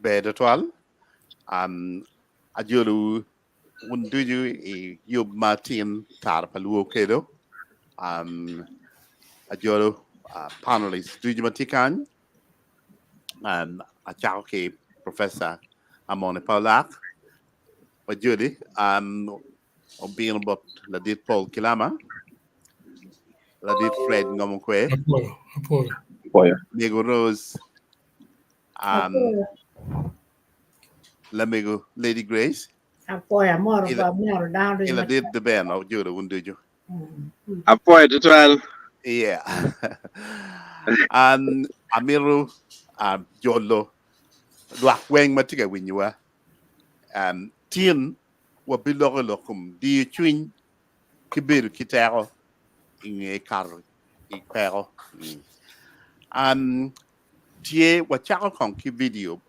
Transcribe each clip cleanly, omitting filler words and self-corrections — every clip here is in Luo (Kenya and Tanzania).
Fred atwal. Ajolo unduju Yub Martin tar paluo kedo. Ajolo panelists duju matikan. A chao ke Professor Amone Paulak. Wajudi being about Ladit Paul Kilama. Ladit Fred Ngomokwe. Apollo. Diego Rose. Lamigo Lady Grace. Ila did the band of Judah Wunduju. Apollo total. Yeah. And Amiru Jolo Wang Matiga when you were Tien were below locum, the twin Kibir Kitaro in a car in Pero. Tie wachako konki video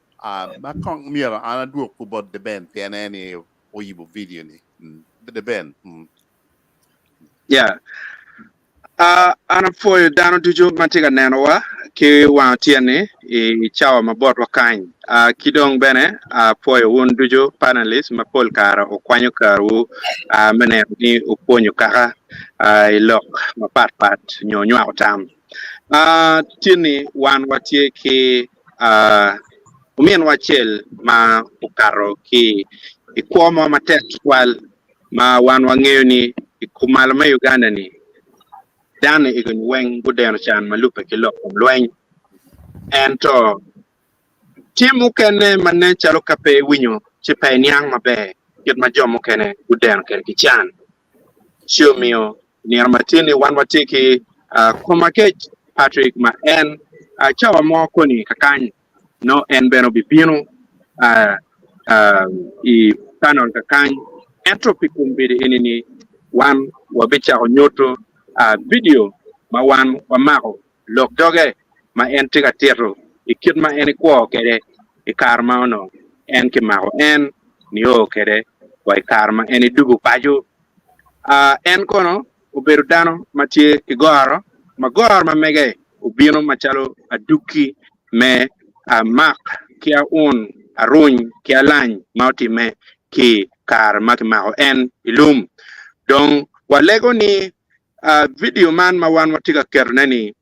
ma kong mira ana duok about the band pianani oyibo video ni the band Yeah. Ana foi dano tuju matiga nenowa ki wa tiene e chawa mabot wakany kidong bene foi won duju panelist ma pol kara o kwanyo karu mene ni uponyo kaka ilok ma pat nyonyo atam tini wan watie ki umien wachel ma ukaro ki ikuomo matek wal ma wan wang'eyo ni ikumal ma Uganda ni dane igun weng budeno chan malupe kilo lweny ento timu kene manne chalo kape winyo chipe niang mabe yot ma jomo kene budeno kene kichan chiomio ni armatini wan watiki komakech Patrick ma en chawa mo koni kakany no en beno bibino I panel kakany entropy kumbidi inini wan wabicha onyoto video ma wan wamako lok doge ma en tiga tiro ikit ma en ikwo kede ikarma ono en kimako en niyo kede wa ikarma en idugu paju en kono uberu dano matie kigoro magor ma mege ubino machalo aduki me mak kia un aruny kia lany mauti me ki kar makimako en ilum dong walego ni video man ma wan watiga kerneni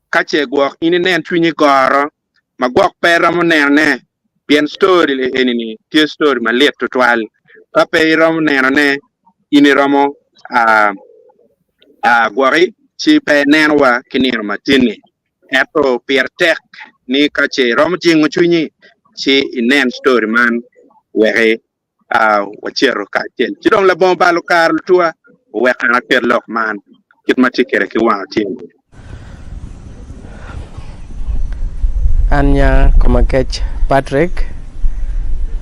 kache gwok ini nen twinyi goro ma gwok pera mo nene bien story le enini tie story ma liet tutwal kape rom ne ini romo gwori chi pe nenwa kinir matini eto piertek ni kache rom jingu twinyi chi inen story man wehe wachero kachen chidong la bomba lokar tua wekana perlok man kitmati kere ki watin Anya komakech Patrick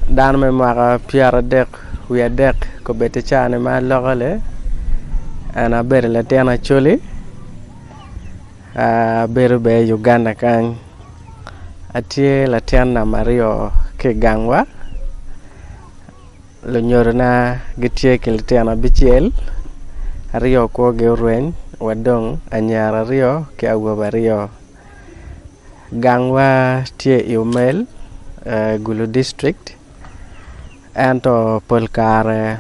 dan me mara Pierre dek wiya dek ko bete chane ma logale ana berle tena choli berbe Uganda kan atie la tena Mario ke gangwa lo nyorna gitie ke tena bichiel Rio ko ge rueny wadong anyara Rio ke awaba Rio gangwa tie Umel Gulu district anto polkare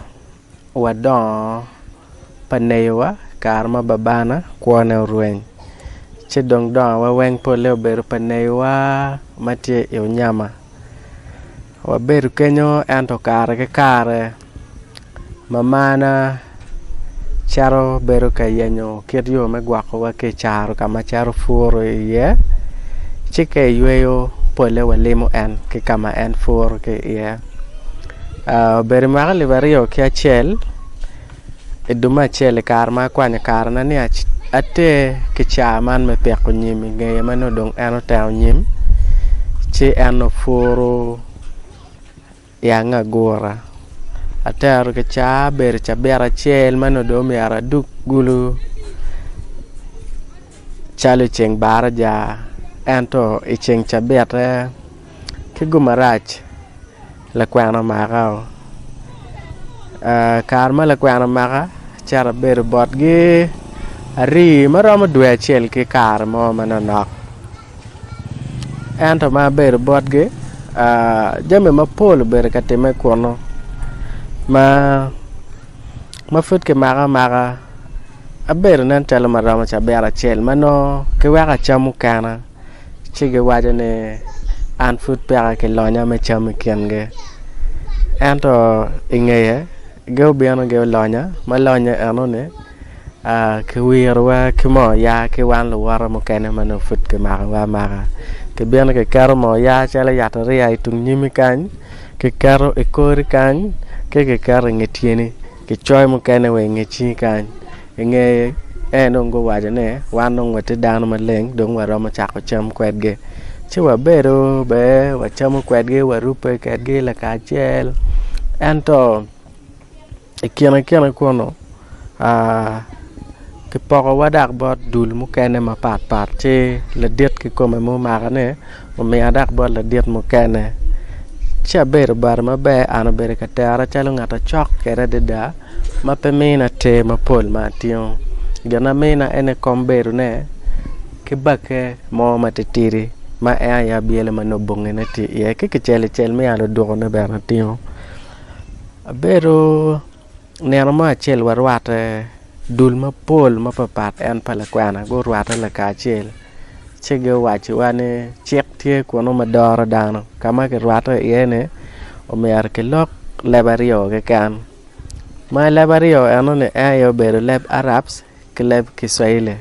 wadong panewa karma babana kwane rueny chedong dong wa weng pole oberu panewa matie Unyama waberu kenyo anto kare ke kare mamana charo beru kayenyo kiryo me gwako wa ke charo kama charo furo ye chike yueyo pole walimo en ke kama en furo ke ye beru mara libario ke achel eduma chele karma kwanya karna ni ate ke chaman me peko nyimi ngeye mano dong eno tao nyim chi eno furo yang agora atar ke cha ber cha bera chel mano do mi ara duk gulu chale cheng bara ja ento I cheng cha bera ke gumarach la kwana magao karma la kwana maga chara ber bot ge ari marama dwe chel ke karma mano nok ento ma ber bot ge jame mapol ber ka time kono ma fut ke mara aber nan tala marama cha bera chel mano ke waka chamu kana chige wajane an fut pera ke lonya me chamu kenge anto ingeye go biano go lonya ma lonya anone ke wirwa ke mo ya ke wan lo wara mo kene mano fut ke mara ke biano ke karo mo ya chala ya tari ai tung nyimi kan ke karo e kori kan ke karo ngetieni ke choy mo kene we ngechi kan ngeye nongo wajane wanong wate dano maleng dong waro ma chako cham kwetge chiwa bero be wa cham kwetge wa rupe kwetge la kachel anto kiana kono ke poko wadak bot dul mu kene ma pat che la det ke kome mu magane mo me adak bot la det mu kene cha bero bar ma be ana bere ka tara chalo ngata chok kere da ma pemina te ma pol ma tion gana mena ene komberu ne ke bake mo matitiri ma ya biele ma no bongene ti ye ke chel me alo do ne ber tion beru ne ma chel warwate dul ma pol ma papat en pala kwana go rwata la ka chel chege wachi wane chek tie kono ma doro dano kama ke rwata yene o mer ke lok lebario ke kan ma lebario anone ayo beru leb arabs ke leb kiswahili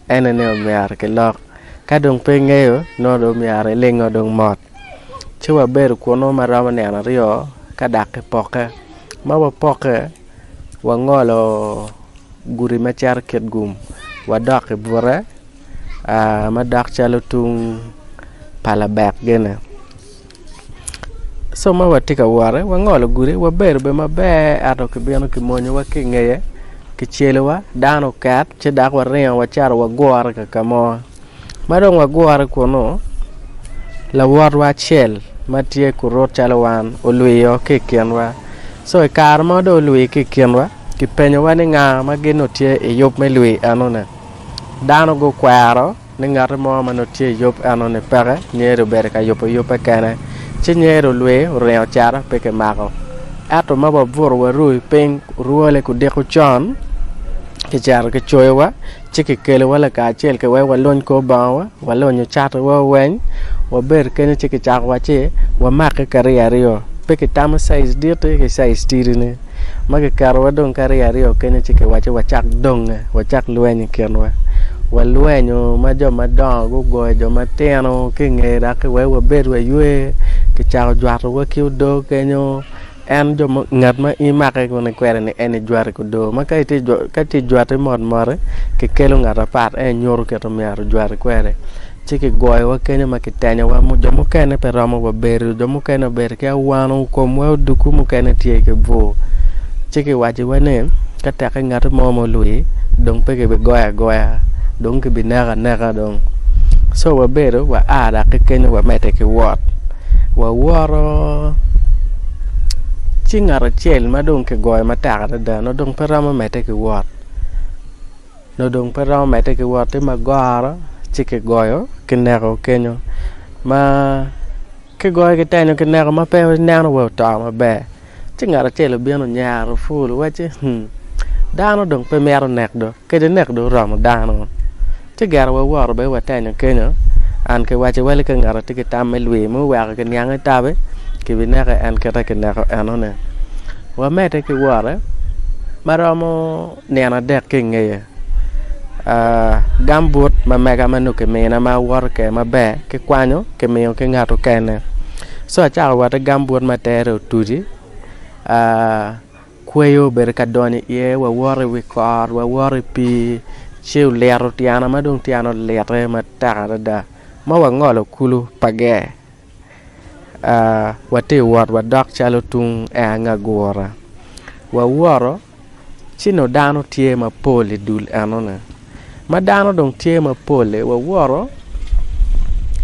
ene ne o mer ke lok kadong pengeyo no do mer lengo dong mot chiwa beru kono ma rama ne anario kadak ke poke ma wa poke wa ngolo guri ma char ket gum wa dak bore ma dak chalo tung pala bak gene so ma watika ware wa ngolo guri wa ber be ma be ato ke biano ke monyo wa ke ngeye ke chelo wa dano kat che dak wa ren wa char wa gwar ka kamo ma dong wa gwar kono la war wa chel ma tie ku rot chalo wan o luyo ke kenwa so e kar ma do luyo ke kenwa ki penyo wa ni nga ma geno tie e yop me luyo anone dano go kwaro ni ngata mo ma no tie yop anone pere nyero ber ka yop kene che nyero lwe reo chara peke mako ato ma ba bur wa rui peng ruole ku de ku chon ke char ke choywa che ke kele wala ka chel ke wa lon ko bawa wa lon chat wa wen wa ber kene che ke chak wa che wa mak ke rio peke tam size dirte ke size tirine ma ke kar wa don kare rio kene che ke wa che wa chak dong wa chak lwen kenwa wa lwenyo ma jo ma dongo go jo ma teno ke ngera ke wa ber wa yue ke chao jwar wa ki do kenyo en jo ngat ma i make ko ne kwere ne en jwar ko do ma ka ti jwate mod more ke kelo ngata pat en nyoru ke to mer jwar kwere chike goy wa kenyo ma ke tenya wa mo jo mo kene pe ramo wa ber jo mo kene ber ke wanu ko mo duku mo kene tie ke bo chike waji wa ne ka ta ke ngata mo lui dong pe ke be goya dong ke binaga dong so wa ber wa ada ke kenyo wa mete ke wot wa woro chingara chel ma dong ke goy ma ta da no dong perama mete ke wot no dong perama mete ke wot te ma gara chike goyo ke nego kenyo ma ke goy ke tanyo ke nego ma pe nano wo ta ma be chingara chel bieno nyaro ful wache dano dong pe mero nek do ke de nek do ram dano te gar wa woro be wa tanyo kenyo an ke wache wale ke ngara te ke tamme lwe mo wa ke nyanga tabe ke binaka an ke ta ke nako anone wa mete ke wore maramo nena dek ke ngeye gambut ma mega manu ke mena ma wor ke ma be ke kwanyo ke meyo ke ngato kene so cha wa te gambut ma tere tuji kweyo ber ka doni ye wa wore wi kor wa wore pi chiu lero tiana ma dong tiano lere ma ta da ma wa ngolo kulu page wate wor wa dok chalo tung nga gora wa woro chino dano tie ma pole dul anone ma dano dong tie ma pole wa woro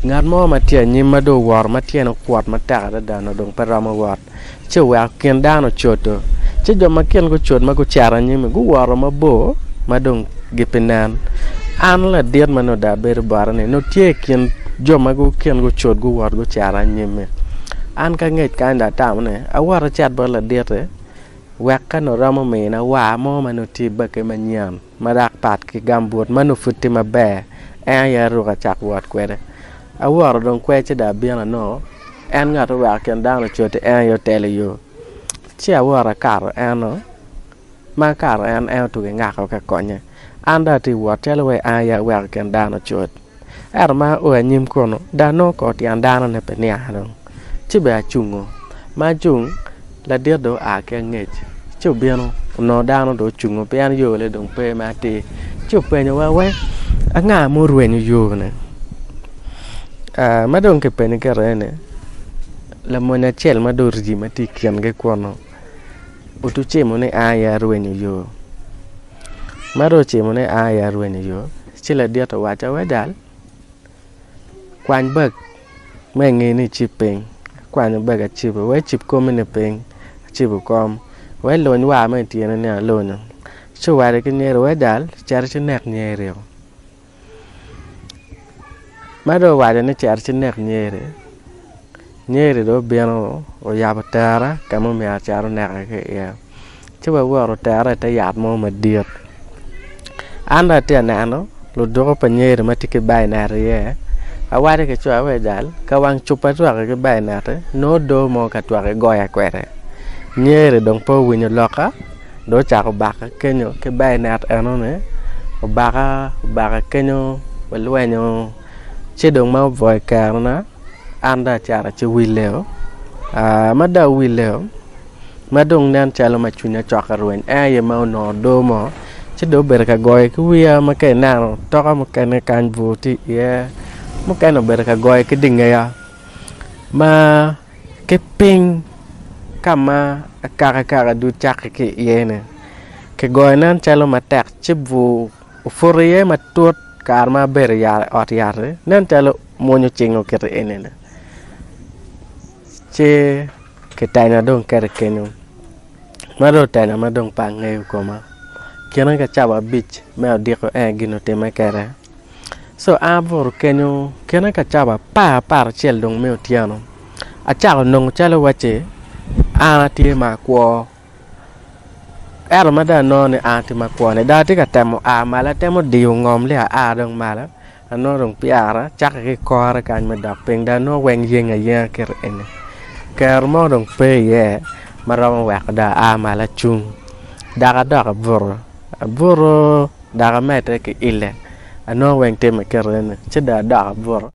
ngat mo ma tie nyim ma do wor ma tie no kwat ma ta da dano dong parama wat che wa ken dano choto che jo ma ken go chot ma go chara nyim go woro ma bo ma dong gipenan an la dir ma no da ber bar ne no tie ken jo ma go ken go chot go wor go chara nyim an ka ngej kan da tam ne awara chat ba la diete wek ka no ramo me na wa mo manu ti ba ke manyan madak pat ki gambut manu futti ma be ya ru ka chak wat kwede awara don kweche da biana no en nga to wek ken da no chote yo tele yo chi awara kar no ma kar en tu nga ka konye anda ti wat tele we ya wek ken da no chote ma o nyim kono da no ko ti andana ne pe nia no chi ba chungo ma chung la dia do a ke ngej chu biano no da no do chungo pe an yo le dong pe ma ti chu pe no wa we a nga mo ruen yo ne ma dong ke pe ne ke re ne la mo na chel ma do ri ma ti kien ge kono o tu che mo ne a ya ruen yo ma do che mo ne a ya ruen yo chi la dia to wa cha we dal quan bậc mấy người này chụp hình quan bậc chụp với chụp com này hình chụp com với lối qua mấy tiền này lối số vài cái này rồi đal chả trên nẹt nhẹ rồi mà rồi vài này chả trên nẹt nhẹ rồi đó bên rồi ya bắt ra cảm ơn mẹ chả rồi nẹt cái chứ bây giờ rồi tara tay giặt mà điệt anh đã tiền nào nó lúc đó có nhẹ rồi mà thì cái bài này rồi aware ke chwa we dal ka wang chupa twa ke bay nate no do mo ka twa ke goya kwere nyere dong po winyo loka do cha ko baka kenyo ke bay nat ano ne baka kenyo welwenyo che dong ma voy karna anda chara che wileo ma da wileo ma dong nan chalo ma chunya chwa ruen ye ma no do mo che do ber ka goy ku wi ma ke na to ka ma ke ne kan vuti ye một cái nó bề cái gọi cái đỉnh này mà cái ping kama cara du chak cái ye này cái gọi nan chalo mà tạc chip vu forie mà tuột karma bề ya ở ya nan chalo monyo chingo cái này nè che cái tai na dong cái nó mà đồ tai na mà dong pang ngay của mà kia nó cái chaba beach mà ở địa có gino tema cái so avor kenyo kena ka chaba pa par chel dong meo tiano a chalo nong chalo wache ana ti ma kwo era mada no ne a ti ma kwo ne da ti ka temo a mala temo diu ngom le a dong mala ano dong piara chak ke kor kan ma dak peng da no weng yeng a ya ker ene ker mo dong pe ye maram wa da a mala chung da ka da bur da ka mete ke ile ano weng tem ke ren che da bur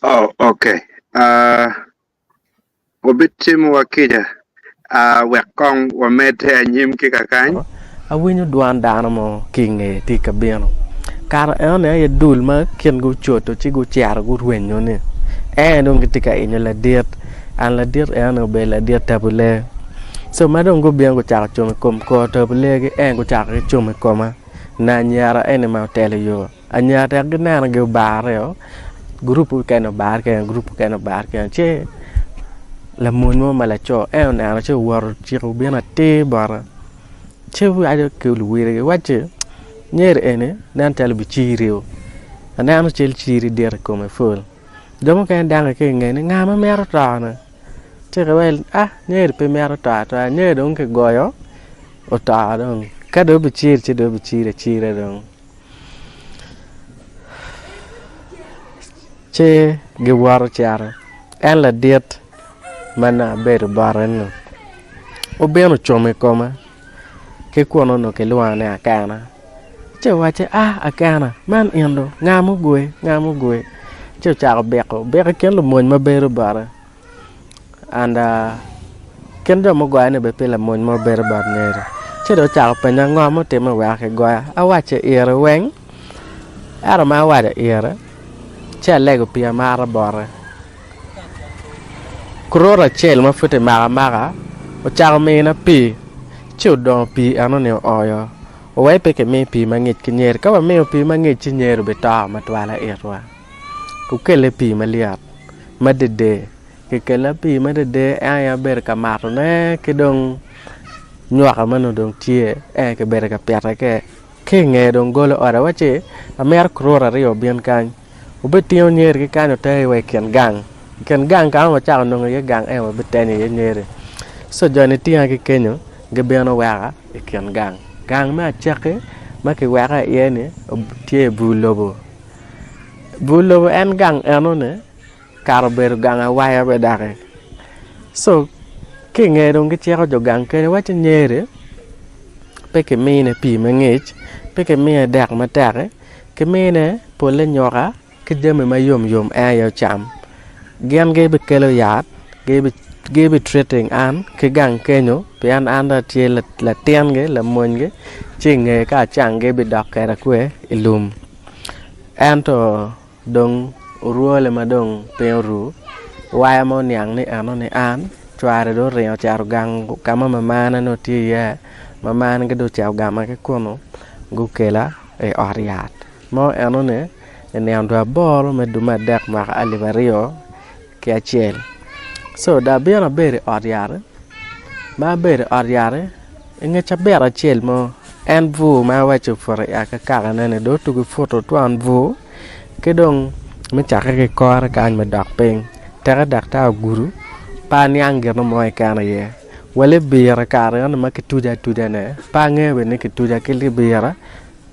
Oh, okay. Obitim wakija. Wekong wa mete nyim kikakany. Awinyo duan dano mo kinge ti kabiano. Kara ene ye dul ma kien gu choto chi gu chiar gu ruenyo ne. Dong ketika inyo la diet. An la diet ene be la diet tabule. So madong gu biang gu char chome kom ko tabule ge gu char chome koma. Na nyara ene ma tele yo. Anyara ge na ge bare yo. Grupo cái nó bán cái grupo cái nó bán cái chứ là muốn mà là cho em nào nó chứ war chỉ có biết là tê bara chứ ai được kêu lùi cái quá chứ nhớ rồi nè nên tao bị chi riu anh em nó chơi chi riu để có mấy phơi đó mà cái đang cái ngày nó ngam mà mẹ nó trò nè chứ cái vậy nhớ được pe mẹ nó trò nhớ đúng cái gọi đó ở trò đó cái đó bị chi chứ đó bị chi ra rồi che ge war chara en la diet mana ber baran o beno chome koma ke kono no ke luane akana che wa che akana man endo ngamu gwe che cha beko ken lo mon ma ber bara anda ken do mo gwa ne be pe la mon ma ber bar nere che do cha pe na ngom te ma wa ke gwa awa che ere weng ara ma wa de ere c'è lego pia mara bore crora cel ma fute mara o charo mena pi chu don pi ano ne oyo o wai pe ke me pi mangit kinyer ka ba me pi mangit kinyer be ta ma twala erwa ku kele pi maliat ma dede ke kele pi ma dede aya ber ka marne ke dong nyuaka mano dong tie ke ber ka pera ke ke nge dong golo ora wache amer krora rio bien kan ubetio nyer ke kan te we ken gang ka ma cha no ye gang e betene ye nyere so joni tia ke kenyo ge beno wara e ken gang ma chake ma ke wara yene tie bulobo en gang enone karber gang a waya be dare so ke nge dong ke chero jo gang ke wache nyere pe ke mine pi mangich pe ke mine dak matare ke mine pole nyora ke jeme mayom ayo cham gen ge be kelo yat ge be treating an ke gang kenyo pe an anda tie la tien ge la monge chinge ka chang ge be dak kara kwe ilum anto dong ruole madong peru waya mo nyang ni anone an chware do reo charo gang kama mamana no tie mamana ge do chao gama ke kono gukela e oriat mo anone ne andwa bor me duma dak ma alivario ke achel so da bera bere oriare ma bere oriare inge cha bera chel mo en vu ma wacho for ya ka ka ne do tu photo to an vu ke dong me cha ke kor ka an me dak peng tera dak ta guru pa nyang ge no moy kana ye wale bera ka ran ma ke tuja ne pa nge be ne ke tuja ke li bera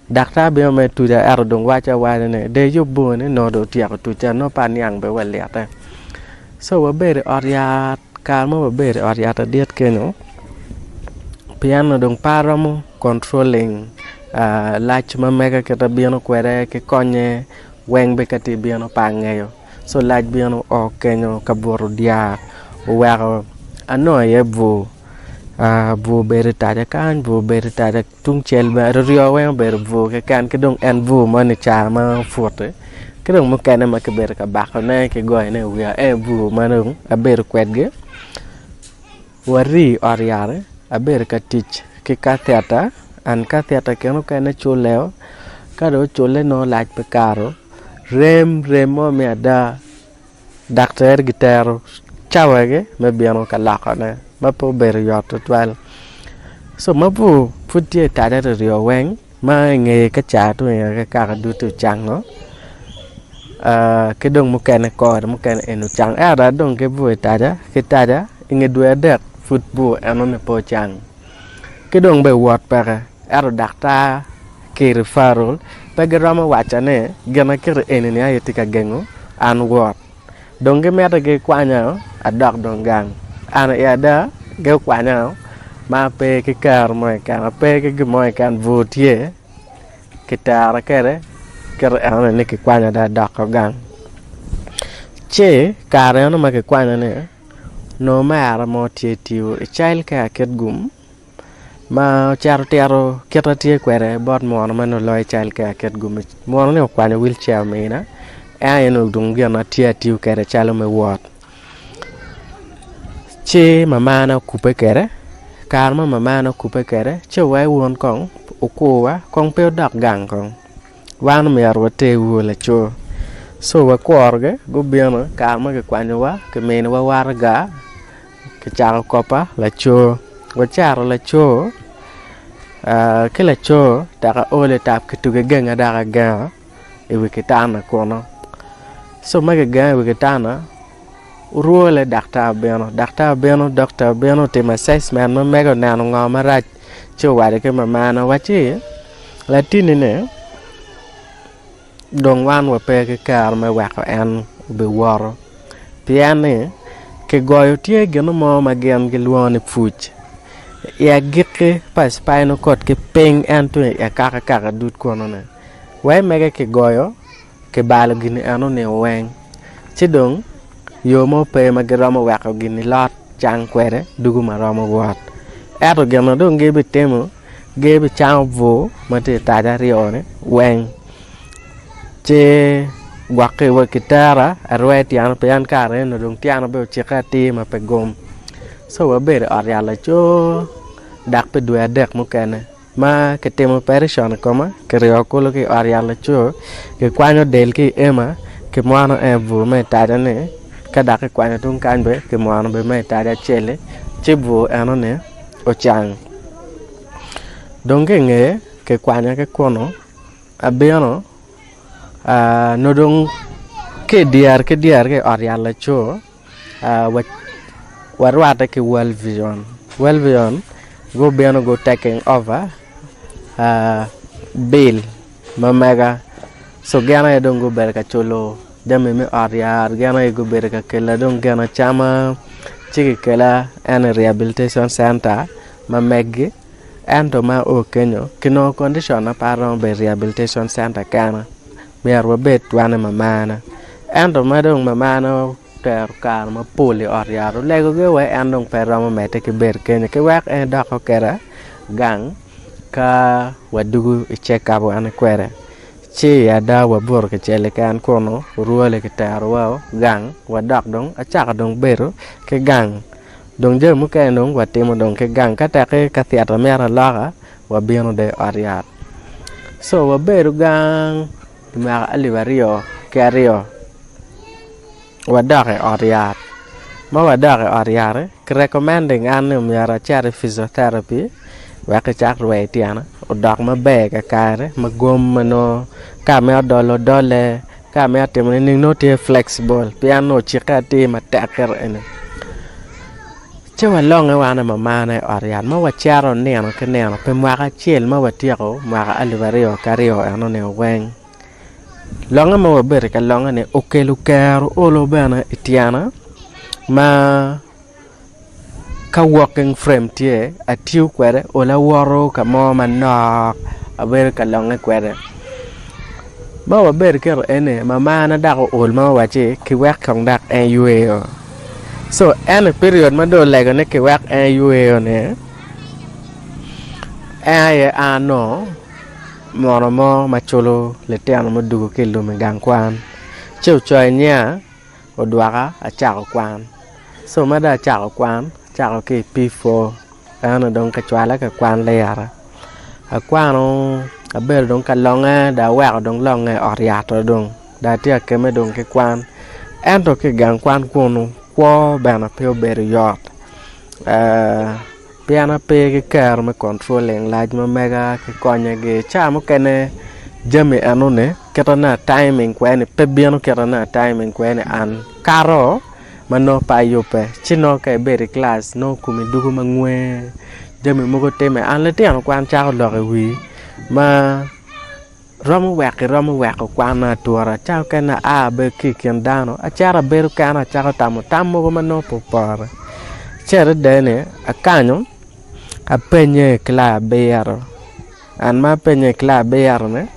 dakta be me tuja er dong wacha wale ne de yobbo ne no do tia ko tuja no pa nyang be wale ata so wa bere oriat kalmo wa bere oriat diet keno piano dong paramo controlling lach ma mega ke tabiano kwere ke konye weng be kati biano pangeyo so lach biano o kenyo kaboro dia wero ano ye bu bu bere taja kan bu bere taja tung chel ba rio wen bere bu ke kan ke dong en bu ma ni cha ma fote ke dong mo kan ma ke bere ka ba ne ke goy ne wi e bu ma dong a bere kwet ge wari oriare a bere ka tich ke ka theata an ka theata ke no kan chuleo ka do chule no lach pe karo rem mo me ada doctor gitaro chawage me biano ka lakane ma po bere yot twal so ma bu futie tada rio weng ma nge ka cha to ya ka du tu chang no ke dong mo kan ko mo kan enu chang era dong ke bu tada ke tada nge du ada football anon po chang ke dong be wat para era dakta ke referral pe grama wachane gena ke eneni ayetika gengo an wat dong ke meta ke kwanya adak dong gang ana ya da ge kwanya ma pe ke kar moy kan pe ke moy kan votier ke tara kere ana ne ke kwanya da dak gang che kare no ma ke kwanya ne no ma mo tietio e child ka ket gum ma charo tero ketatie kwere bot mo no no loy child ka ket gum mo ne kwanya wheelchair me na ayeno dung gena tietio kere chalo me wot che mamana kupe kere karma mamana kupe kere che wai won kong ukuwa kong pe dak gang kong wan me arwate wole cho so wa korge go biano karma ke kwanwa ke men wa warga ke charo kopa la cho wa charo la cho ke la cho daga ole tap ke tuge genga daga ga e we kitana kono so mage ga we kitana ruole doctor beno te assessment ma mego nano ngoma rach cho wade ke mamana wachi latini ne dong wan wa pe ke kar me wa ko an be woro piane ke goyo tie geno mo ma gen ge luone fuch ya gike pas paino kot ke peng anto ya kaka dut kono ne wai mege ke goyo ke balo gini ano ne weng chidong yo mo pe magrama wako gini lot chang kwere dugu marama wat eto gena do ngebe temo gebe chang vo mate tada rione weng che gwake wa kitara arweti an pe an kare no dong tiano be chikati ma pe gom so wa bere ariala cho dak pe dua dek mukene ma ke temo perishon koma ke riokolo ke ariala cho ke kwanyo del ke ema ke moano evu me tada ne kada ke kwanya tung kan be ke moano be me tada chele chibu anone o chang donge nge ke kwanya ke kono abiano no dong ke diar ke orial la cho warwata ke World Vision go biano go taking over bill mamega so gana dong go berka cholo dame me oriar gana go berka kela dong gana chama chiki kela an rehabilitation center mamegi ento ma o kenyo kino condition na paro be rehabilitation center kana miarwa bet wane mamana ento madong mamana ter kar ma poli oriaro lego ge we andong pero ma mete ke ber kenyo ke wak e dako kera gang ka wadugu check up ane kwere chi ada wabur ke chele kan kono ruole ke ter wao gang wadak dong achak dong beru ke gang dong je mu ke dong watimo dong ke gang kata ke kathiata mera laga wabiano de ariat so waberu gang ma alivario kerio wadake ariat ma wadake ariare recommending anu mera chari physiotherapy wake chak rwe tiana odak ma bega kare magom mano kame dolo dole kame atimo ni no tie flexible piano chikati mataker ene chewa longa wana mamana ariat ma wacharo neno ke neno pe mwaka chiel ma watiako mwaka alivario kario ano ne weng longa ma wabere ka longa ne okelu kero olo bana itiana ma ka walking frame tie atiu kwere ola woro ka mo manok abere ka longa kwere ma wabere kero ene mamana dako ol ma wache ki wek kong dak en yueo so any period ma do lego ne ke wak en yueo ne ay ano moromo macholo le tiano mo dugo kelo me gang kwan cheu choy nya odwaka achako kwan so mada achako kwan chako ke p4 ano dong ka chwala ka kwan le yara akwano abel dong ka longa da wak dong longa oriato dong da tia ke me dong ke kwan ento ke gang kwan kono kwa bana peo ber yot piana pe ke ker me controlling laj ma mega ke konya ge chamo kene jame anone ketana timing kwene pe biano ketana timing kwene an karo mano pa yope chino ke ber class no kumi dugu mangwe jame mogo teme an le tiano kwan cha lo wi ma romu wek kwana tuara chao kana a be kiken dano a chara beru kana chao tamu go mano popara chere dene akanyo a penye kla beyaro an ma penye kla beyaro ne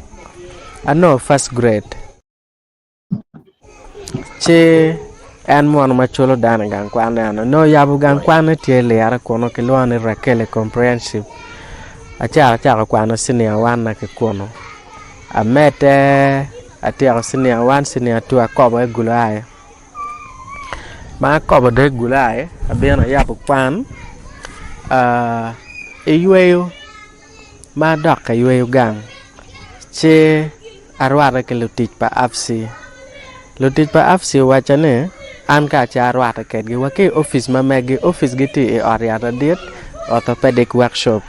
ano first grade che an mon ma cholo dana gang kwana no yabu gang kwana tiele yara kono ke loane rakele comprehensive a chara kwana senior wana ke kono a mete atia senior 1 senior 2 akobo egulae ma akobo de gulae abena yapu kwan eyueyo ma dok eyueyo gang che arwara ke lutich pa afsi wachane an ka cha arwara ke gi wake office ma megi office giti e ariata dit orthopedic workshop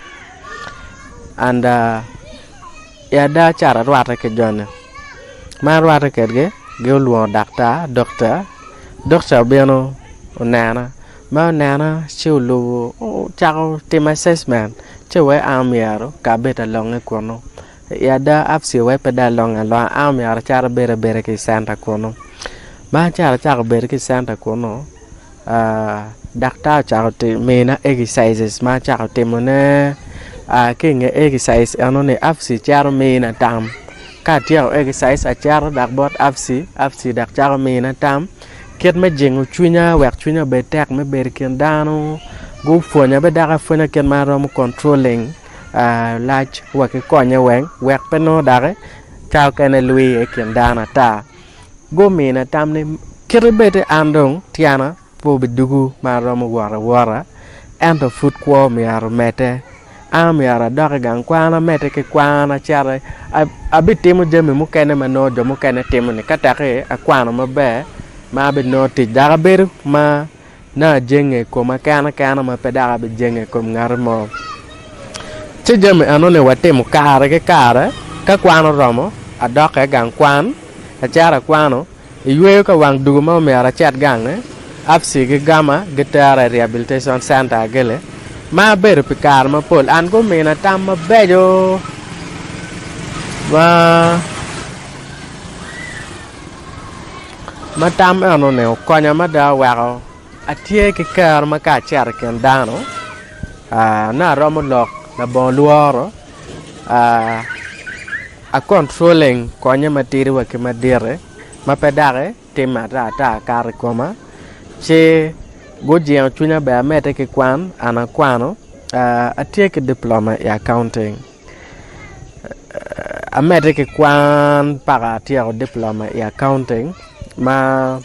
and yada cara rwata ke jone ma rwata ke ge luo doctor biano onana ma nana chulu chao tim assessment chewe amiaro ka beta longe kono yada apsi we peda longa lo amiaro cara bere ke santa kono ma cara bere ke santa kono doctor chao te mena exercises ma chao temone kinge exercise anone afsi charo mena tam ka tiao exercise a charo dak bot afsi dak charo mena tam ket me jengu chunya wek chunya betek me berken dano go fonya be daka fonya ken maro mo controlling large wek konya wek peno dare chao kene lui e ken dana ta go mena tam ne kerebete andong tiana po bidugu maro mo wara ento foot kwa me aro mete amiara doke gang kwana mete ke kwana chare abitimo jeme mukene mano jo mukene timo ni katake akwana mabe ma be no ti daga ber ma na jenge ko makana ma pedara be jenge ko ngarmo ci jame anone watemo kare ke kare ka kwano romo adoke gang kwan achara kwano yweyo ka wang dugu ma mera chat gang apsi gi gama gitara rehabilitation center gele ma ber pikar ma pol an go mena tam ma bejo ma tam anone konya ma da waro atie ke kar ma ka char ken dano na romo lok na bon luoro a controlling konya matiri wa ke madire ma pedare tema ta kar koma che gojian chunya ba mete ke kwan ana kwano atie ke diploma ya accounting a mete ke kwan para tie diploma ya accounting ma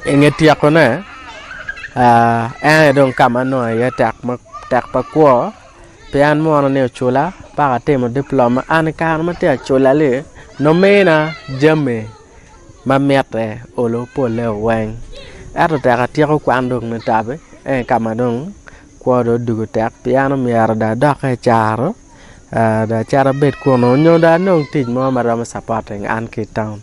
engetia kone don kama no ya tak pa ko pian mo ne chula para temo diploma an kar ma te chula le no mena jame ma mete olo pole wang ato ta tie ko kwandong ne tabe kama dong ko do dugo tak piano mi arda da ka charo da chara bet ko no nyoda no tij mo mara ma supporting an ke town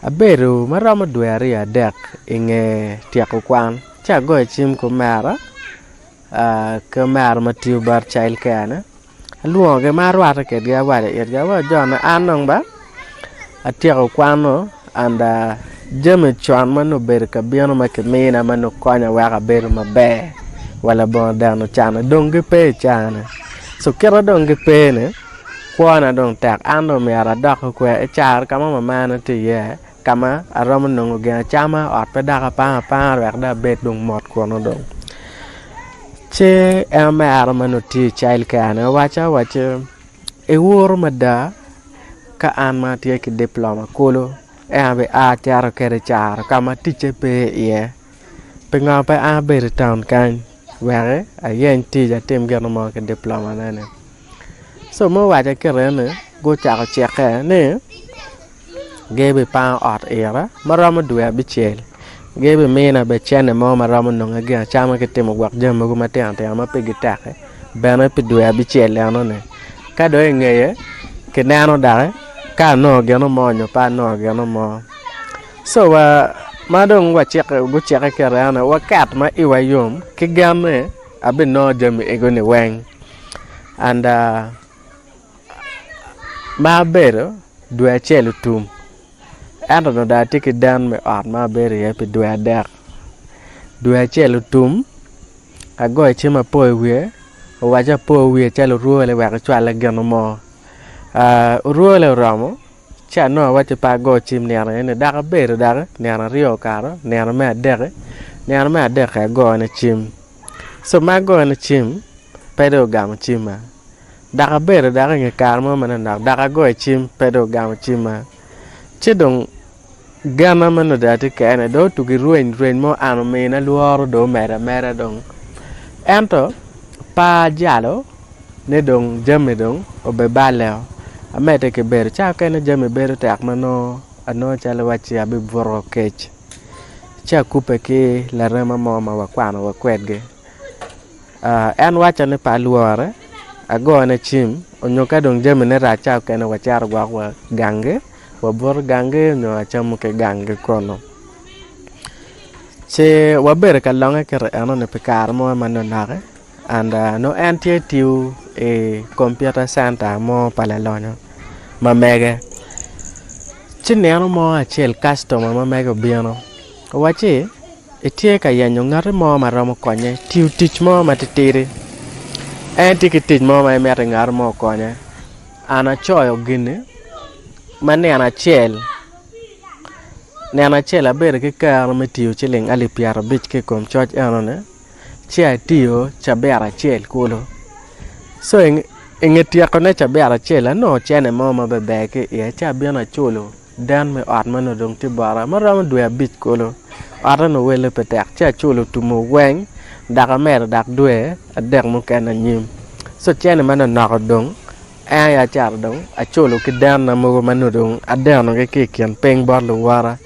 aberu mara ma duari adek inge tie ko kwan cha go chim ko mara ke mara ma tiu bar child kana luo ge marwa ta ke ga wa ya ga wa jona anong ba atie ko kwano anda jeme chuan mano ber ka biano ma ke mena mano konya wa ka ber ma be wala bon dano chana donge pe chana so kera donge pe ne kwana dong tak ando me ara dak ko e char kama mama na te ye kama arom no ge chama ot pe dak pa wa da bet dong mot ko no dong che e ma ara mano ti child kana wacha e wor mada ka an ma tie ki diploma kolo be a charo kere charo kama tiche pe ye penga pe a ber town kan were a yen ti ja tem gano mo ke diploma nane so mo wa ja kere ne go charo cheke ne gebe pa ot era marama duya bichel gebe mena be chene mo marama no nga chama ke temo gwak jam go mate ante ama pe gitake bana pe duya bichel ano ne ka do ngeye ke nano dare ka no gano mo nyo pa no gano mo so madong wa cheke go cheke kerana wakat ma iwayom ke gamne abe no jam ego ne weng and ma bero dua chelu tum ando no da tiki dan me art ma bero ye pe dua chelu tum ago chima po wie waja po wie chelu ruole wa ka chwala gano mo ruole ramo cha no wa te pa go chim ne da ka ber da ne na rio karo ne na me de ka go ne chim so ma go ne chim pedo gam chima da ka ber da nge kar mo man na da ka go chim pedo gam chima chidong gama man da te ka ne do tu gi ruin mo anu me na luoro do mera dong ento pa jalo ne dong jame dong obe baleo amete ke ber cha ke ne jame ber tak mano ano chala wachi abi voro kech cha kupe ke la rema mama wa kwano wa kwedge en wacha ne pa luore ago ne chim onyoka dong jame ne ra cha ke ne wachar wa gange wa bor gange no acham ke gange kono che wa ber ka longa ke ano ne pikar mo mano nare and no anti e computer center mo palalonyo mamege chineno mo achel customer mamege biano wachi etie ka yanyo ngare mo maromo konye tiu tich mo matitiri tich mo ma mete ngar mo konye ana choyo gine mane ana chel aber ke kar metiu chiling ali piaro bich ke kom church anone chia tio chabera chel kulo so ingetia kone chabera chela no chene mama bebeke ya chabiana chulo dan me atmano dong tibara maram dua bich kulo arano wele petak cha chulo tumo weng daga mer dak due adek mo kana nyim so chene mana nakadong ya char dong a chulo kidan na mo mano dong adan no ke kian peng bor lo wara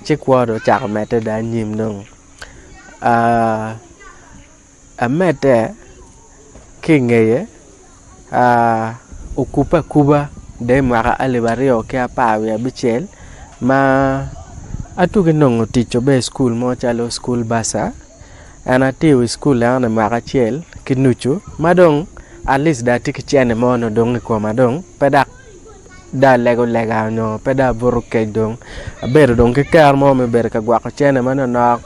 chikwado chak mete da nyim dong amete kingeye okupa kuba de mwaka 2021 ma atuke nongo ticho be school mo chalo school basa ana tiwi school ana mwaka chiel kinuchu madong at least da tiki chene mo no dong ko madong pedak da lego lega no peda buru ke dong ber dong ke kar mo me ber ka gwa ko chene mano no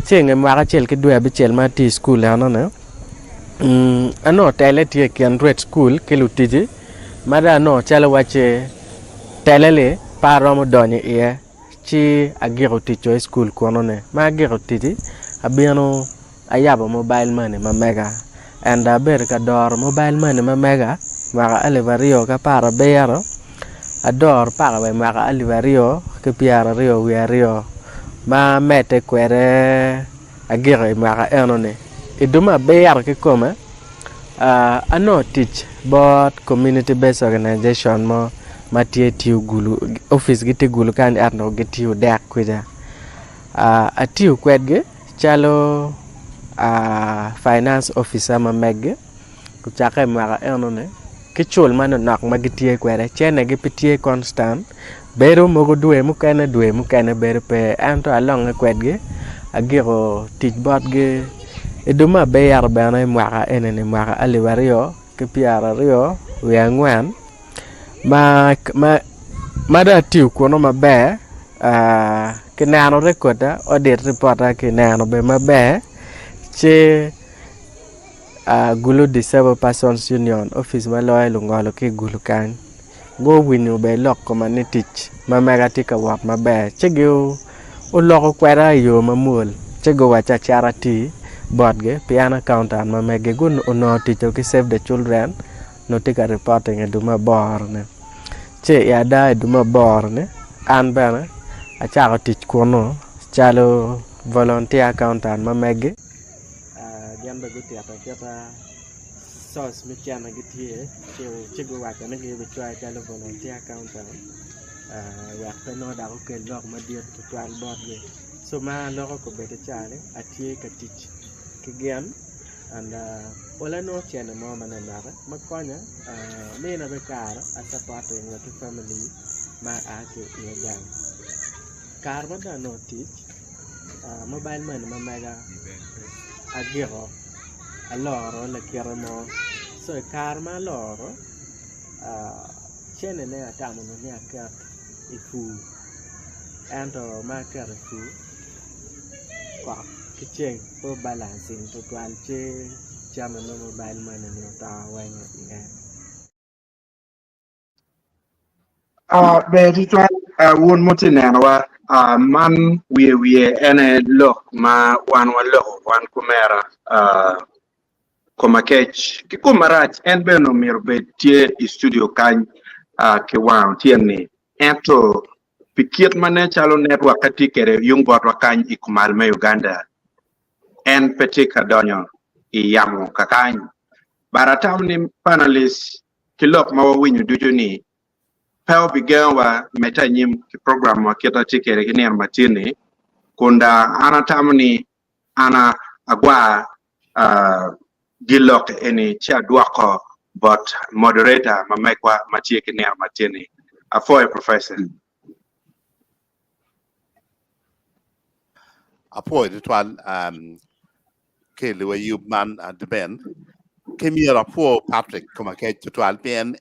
chenge mwaka chiel ki dwe abichiel ma ti school ana ne ano tele tie kian red school kilutiji mada no chalo wache telele paro mo donye ie chi agiro ticho school kono ne ma agiro tiji abiano ayaba mobile money ma mega and ber ka dor mobile money ma mega maka alivario ka para bero ador para we maka alivario ke piara rio we rio ma mete kwere agiro maka enone iduma ber ke koma ano teach but community based organization mo matie tiu gulu office gite gulu kan arno gitiu dak kuja atiu kwedge chalo finance officer ma meg ku chake mara enone kichul mano nak magitie kwere chene gipitie constant bero mogo dwe mukane bere pe anto along kwedge agiro teach bot ge eduma bayar bana mara enene mara alivario ke piara rio we angwan ma tiu kono mabe kinano recorda audit reporter kinano be mabe che gulu disabled persons union office ma loy lungolo ke gulu kan go winu be lok ko man teach ma mega tika wap mabe che go o loko kwera yo mamul che go wacha charity bodge piano accountant ma mege gun ono teach ke save the children no tika reporting eduma bor ne che ya da eduma bor ne an bana acha teach kono chalo volunteer accountant ma mege gamba guti atapeta sos michana gitie chego waka ne ge bichwa chalo volunteer accountant ya peno da ko ke lok ma diet to twal bot ge so ma loko ko bete chale atie ka teach kigen and wala no chene mo manana makonya me na be kara supporting the family ma ake yegan karma da no teach mobile money ma mega agiro allora le chiaramo so karma loro chene ne atamo ne aka ifu anto ma kara fu kwa kicheng po balancing to twalche chama no mobile money no ta wanya ne be ti won moti neno wa man wie ene look ma wan kumera komakech ki kumarach en be no mir be tie studio kan ke wan tieni ento pikiet mane chalo network atikere yung bot wakan ikumal me Uganda en petika donyo i yamo kakany baratam ni panelist kilok ma winyu dujo ni Pao bigawa meta nyim ki program wa kita tikere kini matini kunda ana tamni ana agwa gilok eni cha duako but moderator mamekwa matie kini matini afoy professor apoy de twal ke le wayu man de ben kemi rapo Patrick kuma ke twal ben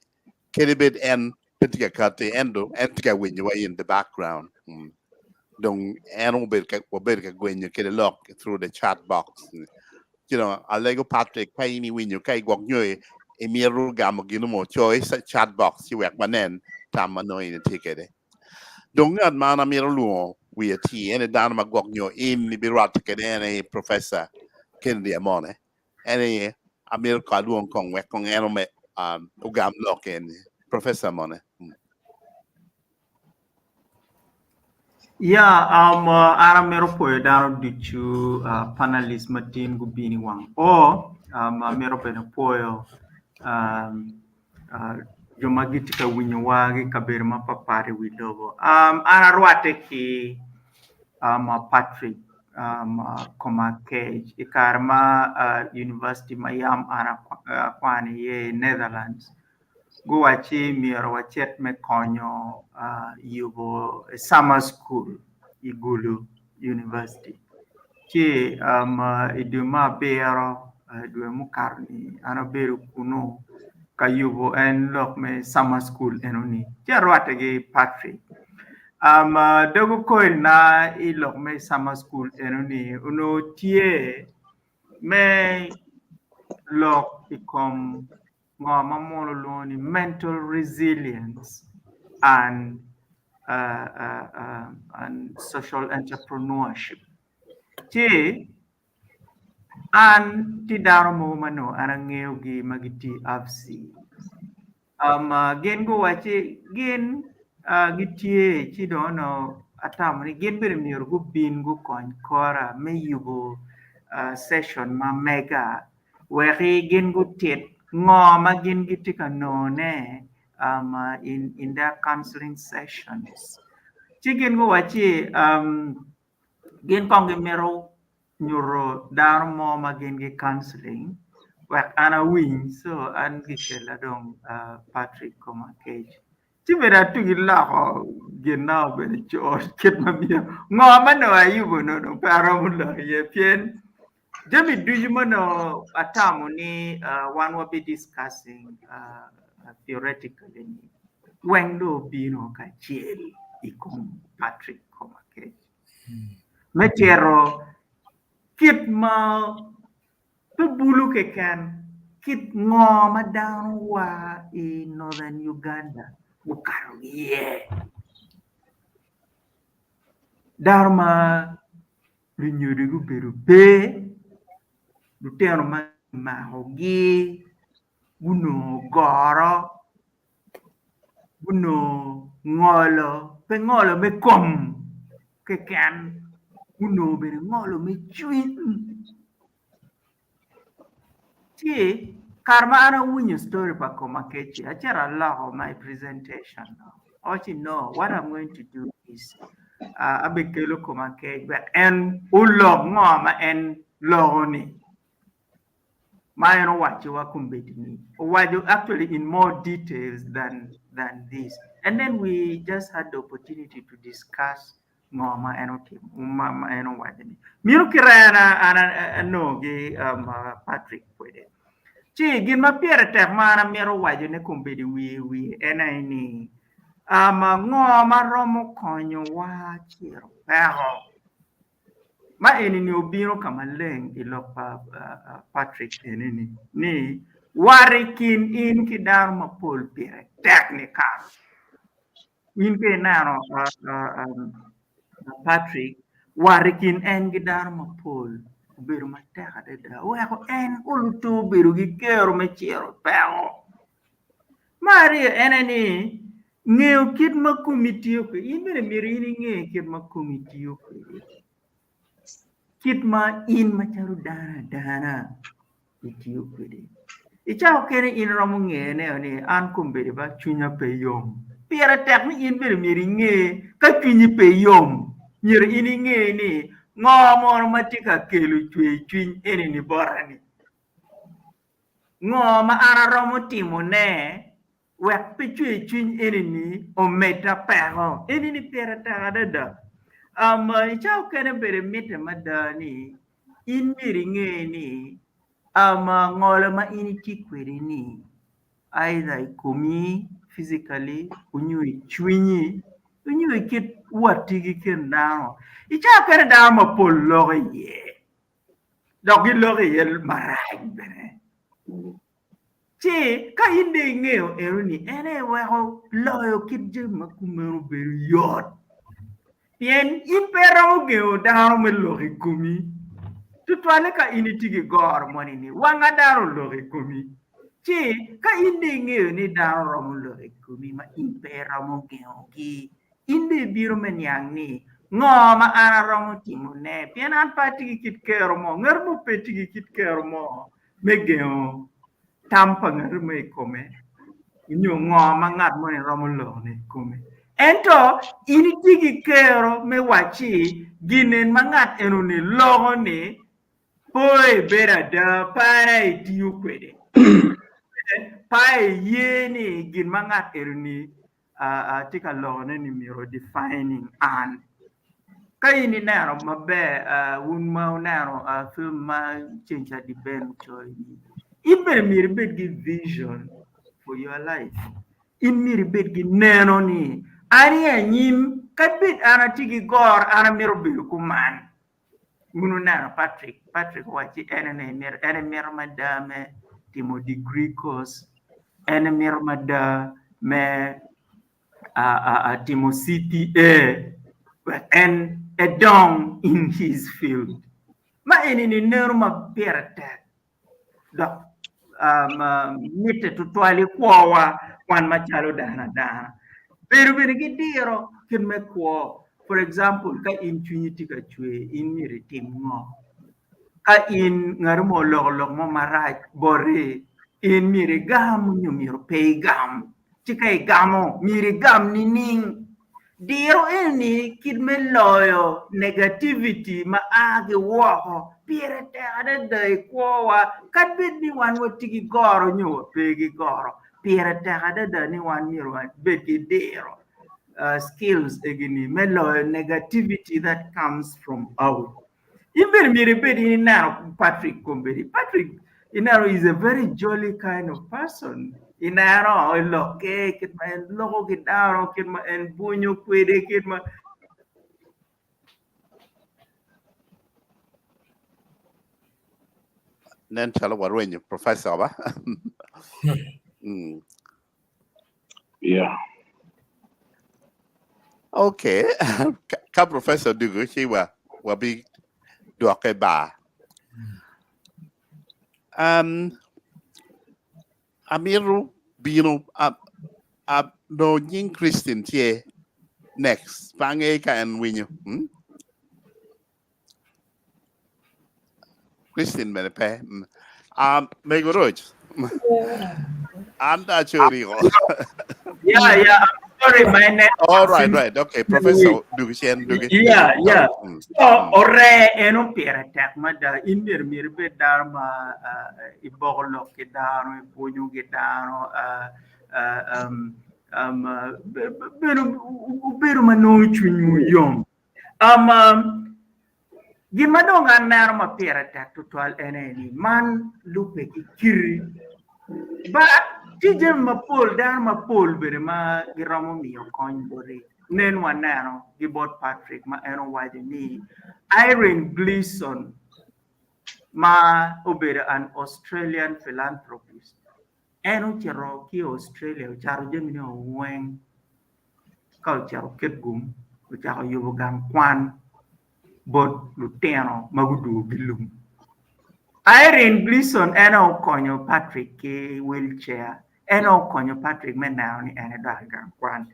kelibet en petika kate endo entika when you were in the background don't and be when you get a look through the chat box you know I lego Patrick pay me when you kai gok nyoy e mi ru gam gino mo choice chat box you work manen tam mano in ticket don't not man mi ru we a t and down ma gok nyoy in ni birat ke any professor Kennedy amone any amir ka luon kong wek kong eno me ugam lock in professor mone Yeah, aram mero poe daro dichu panelist Martin Gubini wang. Mero pena poe jomagiti ka winyo wagi kabir mapapari widogo. Ana ruate ki Patrick koma cage ikarma university mayam ana kwani ye Netherlands go wachi miero wachet me konyo yugo summer school igulu university che iduma bero dwe mukarni ana beru kuno kayugo en lok me summer school enoni che rwate gi Patrick dogo koil na ilok me summer school enoni uno tie me lok ikom ngoma molo loni mental resilience and social entrepreneurship che an ti daro mo mano anangeo gi magiti afsi gen go wache gen gitie ci dono atamni gen bere miyor go bin go kon kora me yugo session ma mega where gen go tet ngoma gen gitika none in their counseling sessions ci gen go wache gen konge mero nyuro dar mo ma gen ge counseling wek ana win so an gikela dong Patrick koma cage ci bera tugi la gen na be chor ket ma mi ngoma no ayugo no para mulo ye pien jami duju no atamu ni one will be discussing theoretically when do bino ka chiel ikom Patrick koma cage metero kit ma bulu ke kan kit ngoma down wa in northern Uganda bukaro ye darma rinyuri gu beru be lutero ma hogi guno goro guno ngolo pe ngolo me kom ke kan guno beru ngolo me chuin See, Karma, I don't win your story for Komakechi. I just allow my presentation now. What you know, what I'm going to do is I be kelo Komakechi, and ulog mama and logoni. My own what you are combating. Why do actually in more details than this. And then we just had the opportunity to discuss mama and mama and what Mirukirana and no Patrick put it. Ci gin ma piere tek mana mero wajo ne kumbedi wi ena ini ngoma romo konyo wa chiro pero ma eni ni obiro kama leng ilopa Patrick enini ni warikin in kidar ma pol piere technical in ke nano Patrick warikin en kidar ma pol beru mateka deda weko en ulutu beru gi kero me chiero pero Maria eneni ngeo kit ma kumitiyo ko in bere mirini nge kit ma kumitiyo ko kit ma in macharu dana itiyo ko de ichao kene in romo nge ne oni an kumbere ba chunya pe yom piera tek ni in bere miri nge ka chunyi pe yom nyir ini nge ni ngomor matika kelu chwiny eni ni borani ngoma ara romo timo ne wek pe chwiny eni ni ometa pero eni ni pera tagadada chao kene bere mite madani in miri ngeni ngolo ma ini tikweri ni either ikomi physically unyui chwinyi unyui kit watigi ken dano icha kene dano ma pol loge ye dogi loge ye maraj bene che ka inde ngeo eruni ene weho loyo kit jema kumero beru yot yen impero ngeo dano me loge kumi tutwale ka initigi gor monini wanga daro loge kumi che ka inde ngeo ni dano romo loge kumi ma impero ngeo ki inde biro menyang ni ngoma ana romo timo ne pien an pati kit kero mo ngar mo peti kit kero mo megeo tampa ngar me kome nyo ngoma ngat mo ni romo lo ne kome ento initigi kero me wachi ginen mangat enuni logo ni poi bera da para itiyu kwede pai yeni gin mangat eruni tika logo ni miro defining an kaini nero mabe un ma nero film ma chencha di ben choi iber mir bed gi vision for your life in mir bed gi neno ni ani anyim kabit ana tigi gor ana miro bil kuman munu nero Patrick wachi ene mir madame timo degree course ene mir madame timo CPA and a dong in his field. Ma ini ni nerma perta da mite tutuali kwa wan machalo dana pero gidiro kin me kwa for example ka in tuniti ka chwe in miri timno ka in ngarmo log mo maraj bore in miri gam nyumiro pay gam chikai gamo miri gam nining diro ini kid me loyo negativity ma age woko pire te ade dai kowa kadbit ni wan wotigi goro nyo pegi goro pire te ade da ni wan miro beti diro skills egini me loyo negativity that comes from out even miri bedi now Patrick Kombedi Inaro is a very jolly kind of person. Inaro loke kit ma logo gitaro kit ma en bunyo kwede kit ma nen chala warwenyo professor ba Yeah. Okay. Ka professor dugu chiwa wabi doke ba. Amiru bino no yin Christian tie next pange ka en winyo. Christian menepe. Megoroj. I'm not sure. yeah. Sorry, my name. All right. Okay, Professor Dugishen. Yeah. So, ore eno pera tak mada indir mirbe dharma iboglo ke daro punyu ke daro beru manu chunyu yom gimado nganar ma pera tak total eneni man lupe ki kiri ba tijem mapol dar mapol bere ma giramo mio coin bore nen wanano gibot Patrick ma eno wide ni Irene Gleason ma obere an Australian philanthropist eno chero ki Australia charo jemini wen culture ketgum charo yobogam kwan bot luteno magudu bilum Irene Gleason eno konyo Patrick ke wheelchair eno konyo Patrick menao ni ene daga kwan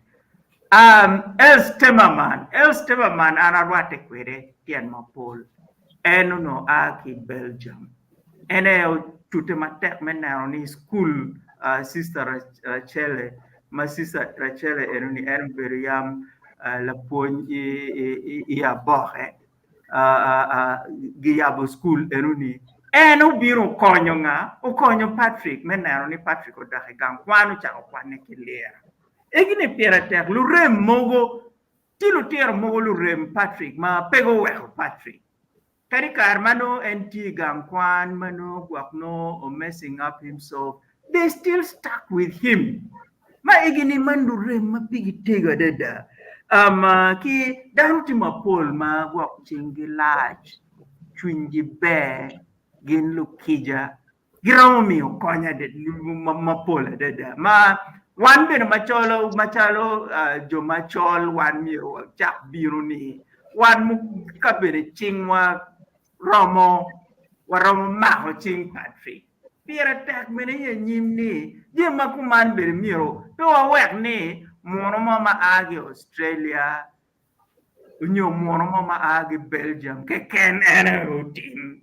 Els Timmerman anarwate kwere tien mapol eno no aki Belgium ene tute matek menao ni school sister Rachele ma sister Rachele eno ni Beriam la pon ya bohe giyabo school eno ni eno biro konyo nga o konyo Patrick menao ni Patrick odahe gang kwanu cha okwane kilera egine pera tek lu rem mogo tilu ter mogo lu rem Patrick ma pego weho Patrick kari karmano enti gang kwan mano guakno or messing up himself they still stuck with him ma egine mandu rem ma pigi tega deda ki daruti mapol ma guak chingi large chwingi be gin lukija giramo mio konya de mapol deda ma wan bene machalo jo machol wan miro chak biro ni wan mu kabere chingwa romo maho ching Patrick pira tak mene ye nyimni je makuman bere miro to wek ni mono ma agi Australia unyo mono ma agi Belgium ke ken ene routine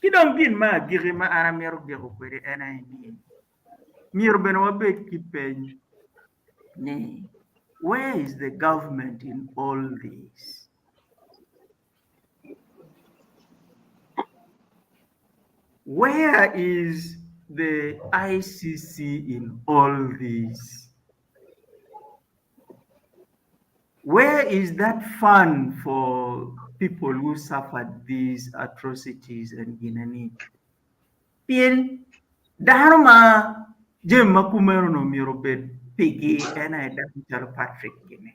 kidong gin ma giri ma ara miro gero kwere ene ni miro beno wabet ki peny ni where is the government in all this? Where is the ICC in all this? Where is that fund for people who suffered these atrocities in Guinea? Pien Dharma Jemma Kumero no Mirobed Piggy and I Patrick Guinea.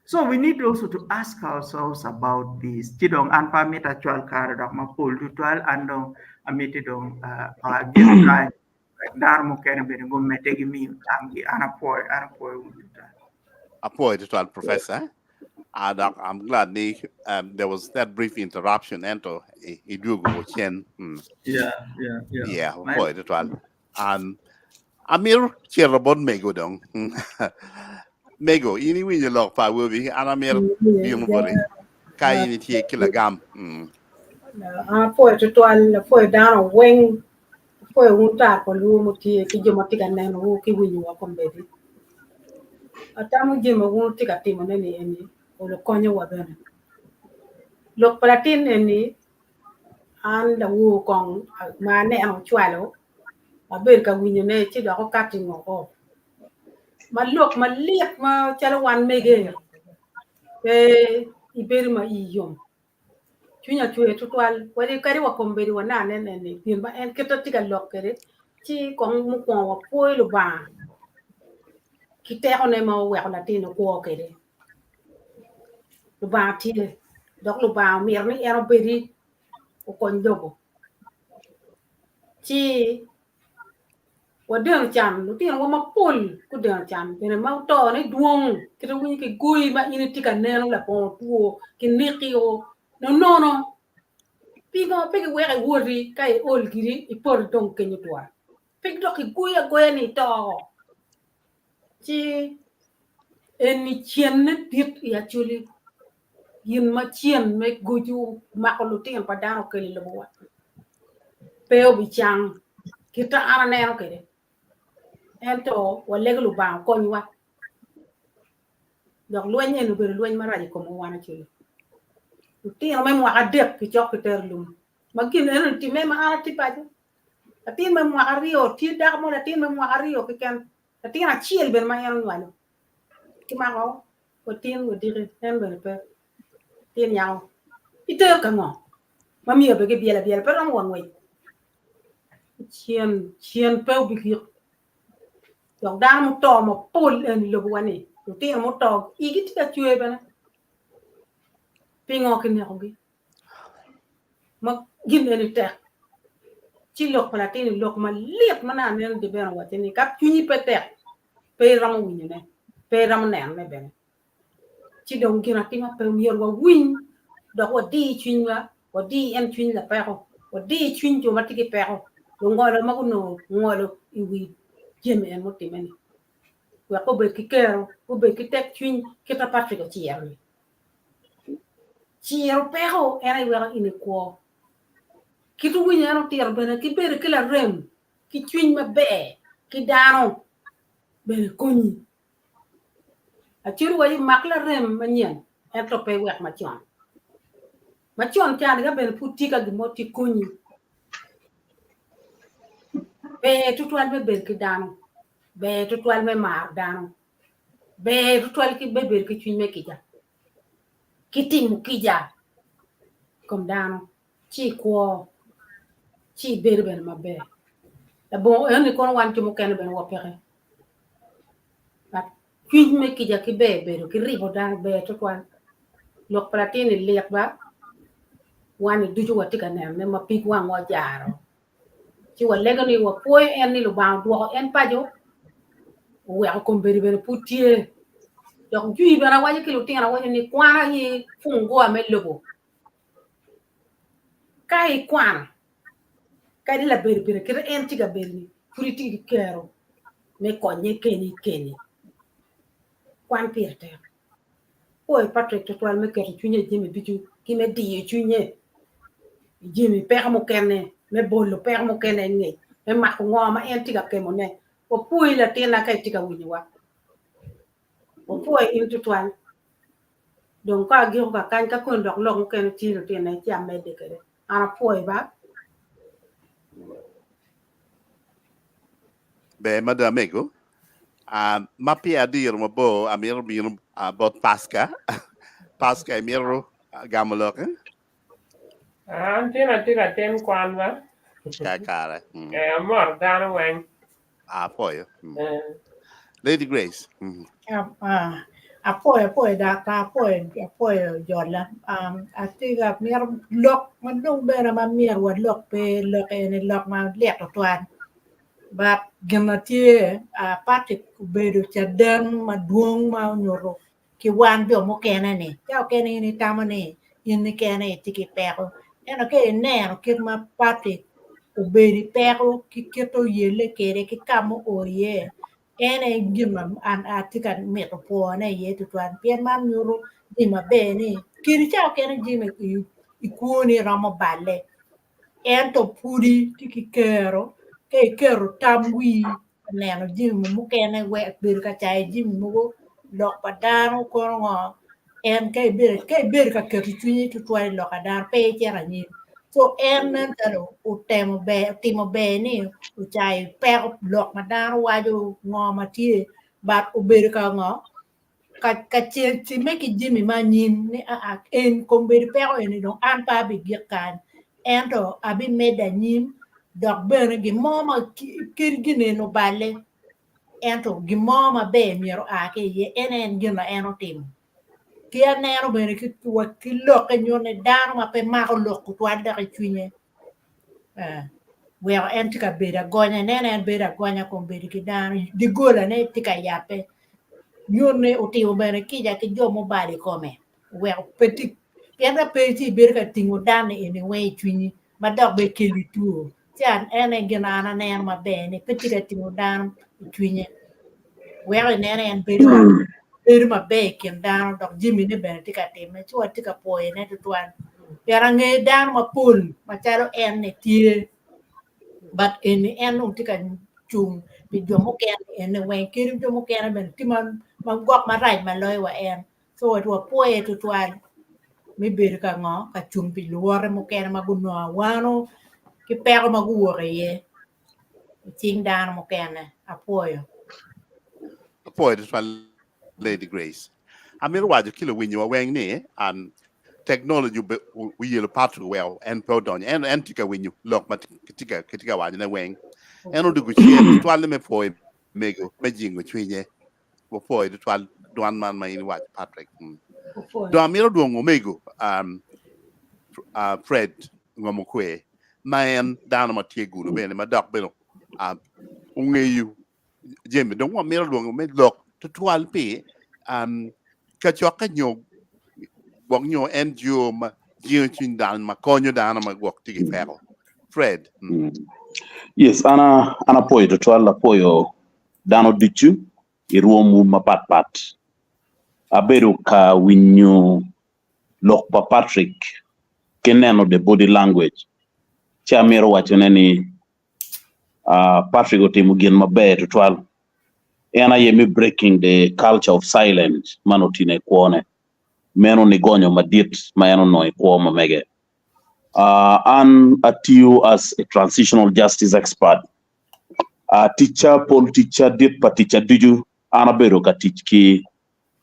So we need also to ask ourselves about this. Chidong anpa meta chual karadok mapul tual andong amitidong time darmo kena bene go metegi mi tangi anapoy ututa. Appointed to professor. And I'm glad there was that brief interruption. Ento idugo chen. Yeah, appointed to and Amir Cherabon Mego dong. Mego, ini winyo lok pa wubi, and Amir Yumuri. Kaini tia kilagam. Foi tutual foi down wing foi unta ko lu muti ki jomati kan nan wo ki winyo wa kombedi atamu jemo wo ti ka timo ne ni eni o lo konyo wa bene lo platin eni an da wo kong ma ne an chwalo a ber ka winyo ne ti do ko kati ngo ko ma lok ma liek ma chala wan mege e iberi ma iyom chunya chue tutual wari kari wa kombedi wa na ne ne pin ba en keto tiga lok kere chi kong mu ko wa poi lu ba kite one ma wa la tin ko kere lu ba ti dok lu ba mir ni ero beri o kon dogo chi wa den cham lu tin wa ma pol ku den cham ene ma to ne duong kete wi ki gui ma ini tiga ne la po tuo ki ni ki o no Pigo pigi were wori kai ol giri ipor dong kenyu tua. Pig doki guya goya ni to. Chi eni chien ne dit ya chuli. Yin ma chien me goju makoluti en padano keli lobuwa. Peo bichang kita ana nero kede. Ento waleglu ba konywa. Dok luenye no ber luenye maraji komo wana chuli. Tin me mo adep ki chok terlum magin en ti me ma arti paju tin me mo ario ti da mo la tin me mo ario ki kan tin a chiel ben ma yan walo ki ma ko ko tin wo dire en ben pe tin yaw ite ka mo ma mi be ke biela pe ram won we chien pe bi ki dok da mo to mo pol en lo wani tin mo to igit ka chue ben pingo ke ne rogi ma gimne ni te ci lok platini lok ma liep mana ne de ben watini kap tuni pete pe ram wini ne pe ram ne me ben ci dong gina tinga pe mier wa win do ko di twinga ko di en twin la pero ko di twin jo matiki pero lo ngolo ma kuno ngolo iwi jeme en motimeni wa ko be kikero ko be kitek twin kita patriko ci yerni ci europeo era igual in equo ki tu winya no tier bena ki ber ki la rem ki twin ma be ki dano ben koni a ciru wa mak la rem ma nyen en to pe wek ma chon tan ga ben puti ka gmo ti koni be tutual be ber ki dano be tutual me mar dano be tutual ki be ber ki twin me ki ja kiti mukija kom dano chi ko chi berben mabe la bon en ko wan ti muken ben wo pere bat kwin me kija ki be ki ribo dan be to kwan lok platini lek ba wan du ju wati kan ne ma pik wan wo jaro chi wa lega ni wo po en ni lo ba do en pa jo we ko berben putie donc jui bana waji kilo tinga waji ni kwana ni fungo ame lobo kai kwana kai la berbere kire enti ga berni puriti di kero me konye keni kwan pirte oi Patrick to twal me kero chunye jimi bitu ki me di chunye jimi per mo kene me bolo per mo kene ni me ma ko ma enti ga kemone o pui la tina kai tika winwa o po in tutwal donc ka gi ka kan ka kon dok long ken ti ro te na cha me de kere ana po ba Be mada amigo. Mapi adir mo bo amir bin bot Pasca. Pasca miro gamaloka. Tina tiga tem kwan ba. Kakara. Amor dano weng. Apoio. Lady Grace. Apoyo daka apoyo jola atiga mir lok mandong bera ma mir wa lok pe lok ene lok ma lek to twan but ganatie pati bedo chadang ma duong ma nyoro ki wan jo mo kene ni ja kene ni tamane in ni kene tiki pero ena ke ne ke ma pati ubedi pero ki keto yele kere ki kamo oye ene gimma an atikan meto po ne ye to twan pien man nyoro dima bene kiri cha kene jime ikuni ramo balle ento pudi tiki kero ke kero tamwi neno jimi mu kene we bir ka chai jimi mu lok padano kono en ke bir ka ketu chuni to twai lok adar pe chera ni so en nan taro u timo be ni u chai pe lok madaro waju ngoma tie bat u bir ka ngo ka chi me ki jimi ma nyin ni en kombe pe en no an pa bi gikan ento abi meda nyim dok bene gi moma kirgine no balle ento gi moma be miro ake ye enen gina eno tim ki anero bene ki tuwa ki loke nyone dano ma pe mako loko twada ka chunye weo enti ka beda gonya nene en beda gonya kon beda ki dano di gola ne tika yape nyone utiwo bene kija ki jomo bali kome weo petit pienda peti beda ka tingo dano ene we chunye ma dok be keli tuo chan ene gina ana nen ma bene petit ka tingo dano chunye weo nene en beda ma be ken dano dok jimi ne bene tika time chua tika poe ne tuan piara nge dano ma pul ma chalo en ne tie but en tika chung bi jomo ken en wen kiri jomo ken ben timan ma gok ma rai ma loy wa en so to poe tuan mi bir ka ngo ka chung pi luore mo ken ma guno wano ki pero ma guore ye ting dan mo ken apoyo Apoio to Lady Grace. Amir waju kilo winyo weng ni technology we yellow patru well and prodon and tika winyo look but kitika waju na weng. Eno du guchie twale me poe mego majingo chwinye. Wo poe to twal duan man ma ini waju Patrick. Do amiro duongo mego Fred ngomukwe man down ma tie gulu bene ma dok beno ungeyu jembe don wa mero duongo me lok to twal pe ka choka nyo bok nyo NGO ma jio chin dan ma konyo dan ma gok tigi pero Fred. Yes, ana poyo to twal apoyo dano dichu iruomu mapat abedo ka winyo lok pa Patrick keneno the body language chamero wacho ni Patrick otimo gin maber to twal ena yemi breaking the culture of silence manotine kuone meno ni gonyo madit maeno no ikuoma mege an atiu as a transitional justice expert teacher pol teacher dit pa teacher diju ana bedo ka teach ki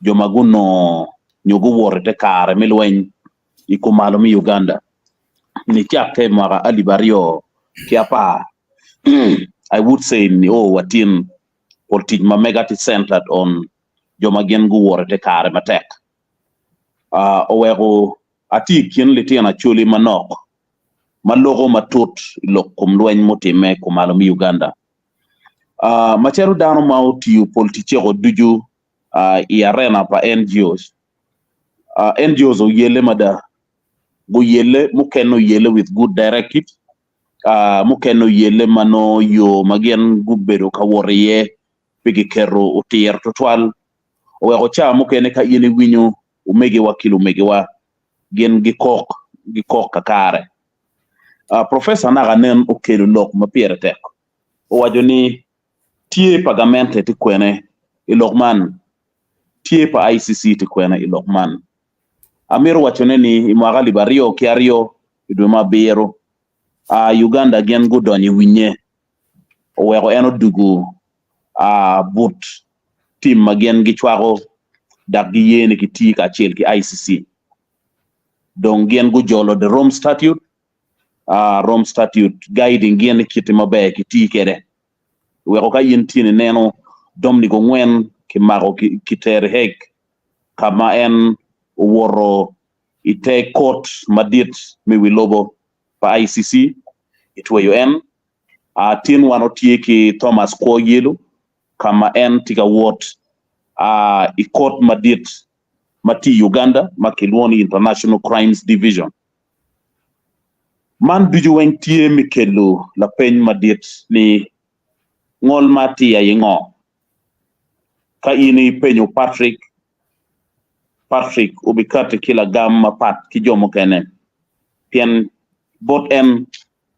jomaguno nyugo worete kare milwen ikumalo mi Uganda ni chapte mara alibario kiapa I would say ni watin politik ma megati centered on jomagen gu worete kare matek owego ati kien liti na chuli manok malogo matut lokum lwen motime kumalo mi Uganda macheru dano mauti politichero duju i arena pa NGOs NGOs o yele mada go yele mukeno yele with good directive mukeno yele mano yo magen gubbedo ka woriye pigi kero utier totwal o cha mukene ka yene winyo umege wakilu umege wa gen gikok kakare professor naga nen okelo lok mapiere tek o wajoni tie pagamente ti kwene ilokman tie pa ICC ti kwena ilok man amir wachone ni imwaga libario kiario idwe mabiro Uganda gen go donyi winye owego eno dugu but team magen gi chwago dak gi yene ki ti ka chel ki ICC donc gen go jolo the Rome Statute guiding gen kiti mabe ki ti kede wego ka yintini neno domni go ngwen ki mago ki ter hek kama en woro ite court madit mi wilobo pa ICC itwe UN tin wano tie ki Thomas Koyelo kama en tiga wot i court madit mati Uganda makilwoni International Crimes Division man duju wen tie mikelu la pen madit ni ngol mati ya yingo ka ini penyo Patrick ubikate kila gamma pat ki jomo kene pien bot en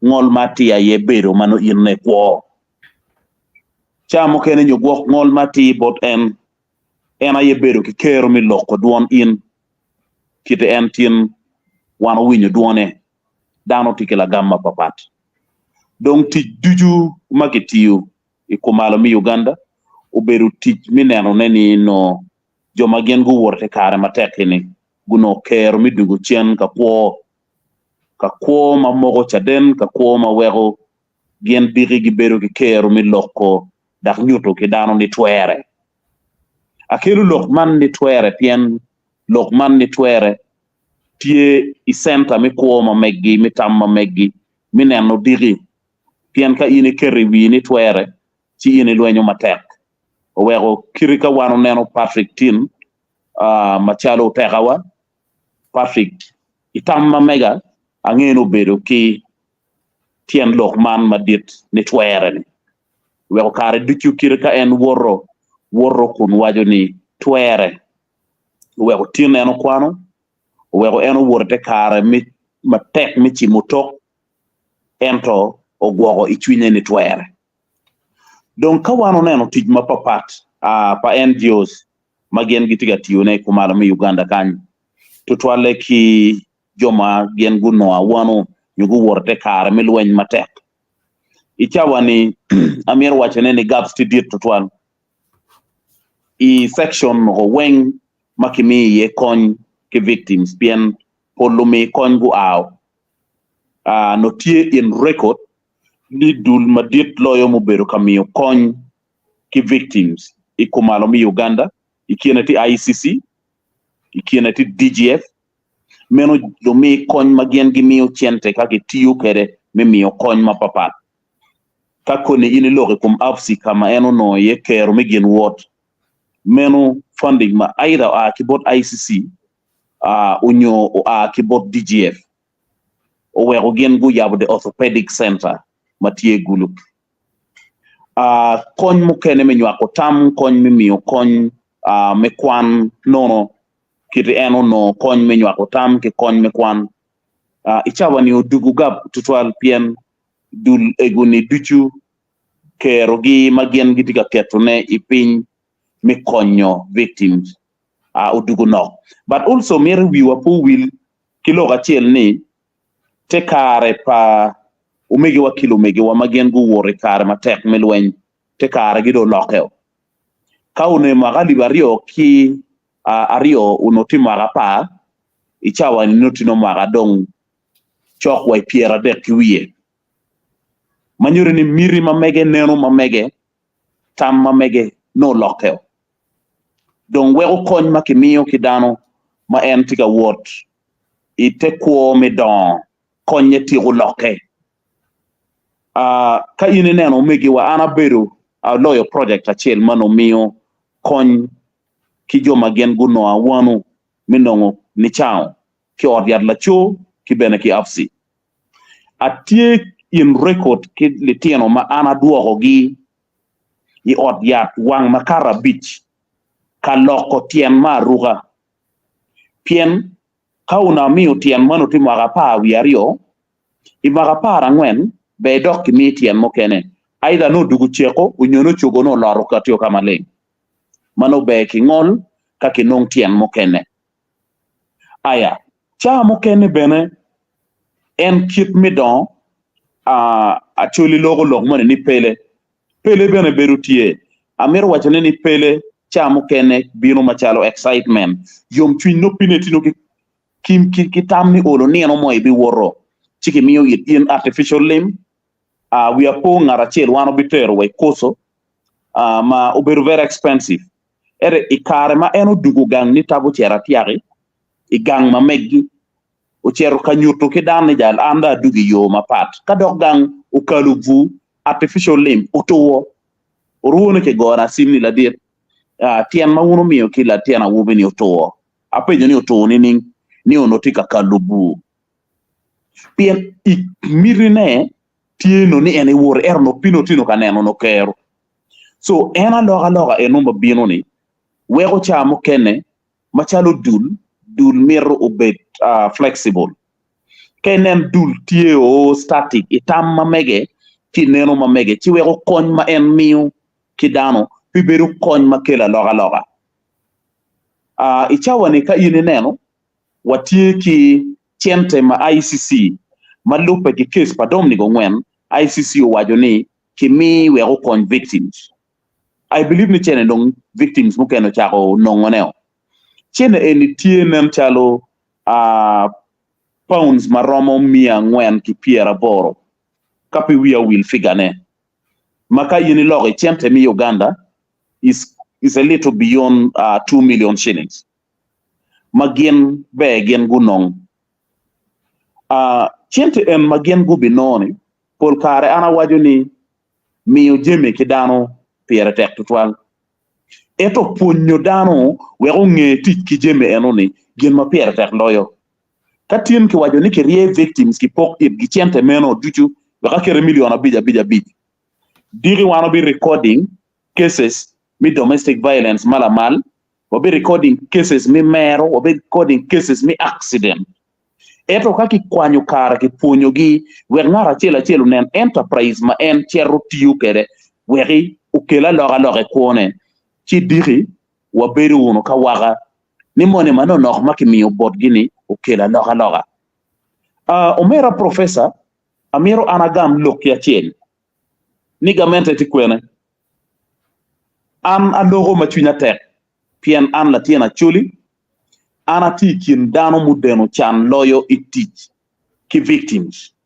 ngol mati ya yebero mano irne kwo chamo kene nyugwok ngol mati bot en ena yebero ki kero mi loko duon in kite en tin wano winyo duone dano tikila gamma papat donc ti duju magetiyo ikumalo mi Uganda uberu tich mineno neni no joma gen go worte kare matekini guno kero mi dugu chien ka kwo ma mogo chaden ka kwo ma wego gen bigi gi beru ki kero mi loko dak nyuto ki dano ni twere akelu lokman ni twere pien lokman ni twere tie isenta mi kwo ma meggi mi tamma meggi mi neno digi pien ka ini keri wi ni twere ci ini lwenyo matek wego kirika wano neno Patrick tin machalo tegawa Patrick itamma mega angeno bedo ki tien lokman madit ni twere ni wego kare duchu kirika en worro kun wajo ni twere wego tin eno kwano wego eno worte kare mi matek mi ci mutok ento ogwogo ichwinye ni twere donc kawano neno tij mapapat pa NGOs magen gitiga tiyone kumala mi Uganda kanyi tutwale ki joma gen guno wano nyugu worte kare mi lweny matek ichawani amir wachene ni gaps ti dit tutwal i section ho weng makimi ye kony ki victims bien polumi kony gu aw no tie in record ni dul madit loyo mo beru kamiyo kony ki victims ikumalo mi Uganda ikienati ICC ikienati DGF meno do mi kony magen gi miyo chente kaki tiyo kere mi miyo kony mapapat kako ni ini loge kum afsi kama eno no ye kero mi gen wot meno funding ma either kibot ICC unyo kibot DGF o wego gen gu yabo the orthopedic center matie gulu kony mukene me nywako tam kony mi miyo kony me kwan nono kiti eno no kony me nywako tam ki kony me kwan ichawa ni odugu gab tutwal pien dul eguni duchu kero gi magien gitika ketone ipiny me konyo victims odugu no but also mere wiwa po wil kiloga chiel ni te kare pa umegi wa kilo megi wa magen gu wore kare matek melweny te kare gido lokeo kaune magali bario ki ario unoti maga pa ichawa ni notino maga dong chok wa piera de kiwie manyure ni miri mamege neno mamege tam mamege no lokeo donc wego kony makimiyo kidano ma en tiga wot ite kwo me don konye tigo loke ka ini neno megi wa anaberu loyo project achiel mano miyo kony ki joma gen guno wanu minongo ni chao ki odyad lacho ki bene ki afsi atie in record ki litieno ma ana duogo gi i odyad wang makara beach ka loko tien ma ruga pien kauna miyo tien mano ti maga pa wiario i maga pa rangwen be dok mi tien mokene either no dugu cheko unyono chogo no laro katio kamaleng mano be ki ngol kaki nong tien mokene aya cha mokene bene en kit midon actually logo log mo ni pele bene berutie amir wachane ni pele cha mokene bino machalo excitement yom twin no pinetino ki tamni olo ni no moy bi woro chiki miyo in artificial limb we are paying arachel one obiter we koso ma oberu very expensive ere ikare ma eno dugu gang ni tabu chera tiari i gang ma meggi o chero kanyuto ke dan jal anda dugi yo ma pat ka dog gang o kaluvu artificial limb otowo ruone ke gora simni la dir tien ma uno miyo kila tien a wubi ni otowo apejo ni otowo ni onotika kalubu pien mirine tieno ni ene wor erno pino tino kaneno no kero so ena loga enumba bino ni wego chamo kene machalo dul miro obet flexible kenen dul tie o static itam mamege ti neno mamege ti wego kony ma en miu kidano piberu kony ma kela loga ichawani ka ine neno watie ki chente ma ICC malupe ki case padom ni gongwen ICC wajo ni ki mi wego kony victims I believe ni chene dong victims mukeno chako nongoneo chene eni tie nem chalo pounds maromo 100 ki piera boro kapi wia will figure maka yini loge chente mi Uganda is a little beyond 2 million shillings magien be gen gunong chente en magien gubinoni pol kare ana wajo ni miyo jeme kidano piera tek tutwal eto punyo dano wego nge tich ki jeme enoni gen ma piera tek loyo katien ki wajo ni ki rie victims ki pok ip gi chente meno duchu wega kere million abija diri wano be recording cases mi domestic violence malamal wo be recording cases mi mero wo be recording cases mi accident eto kaki kwanyo kara ki punyo gi wer ngara chela nen enterprise ma en cherro tiyu kere weri ukela loga kuone chi diri wa beri uno ka waga ni mone mano no ma ki miyo bot gini ukela loga omera professor amiro anagam lokia chel ni gamente ti kwene an alogo ma chunya tek pien an la tiena chuli ana ti kin dano mudeno chan loyo itich ki victims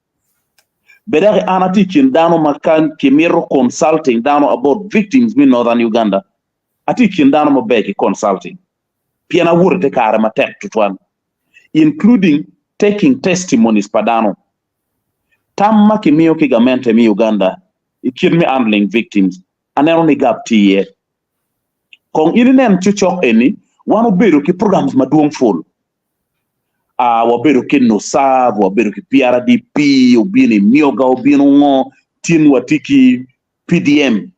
bedare ana ti kin dano makan ki miro consulting dano about victims in northern Uganda ati kin dano mo beki consulting piena wurde kare ma tek tutwan including taking testimonies padano tamma ki miyo ki gamente mi Uganda ikin mi handling victims anero ni gap tiye kong ini nen chuchok eni wano bedo ki programs maduong full wabedo ki NOSAV wabedo ki PRDP ubini mioga ubini ngo tin watiki PDM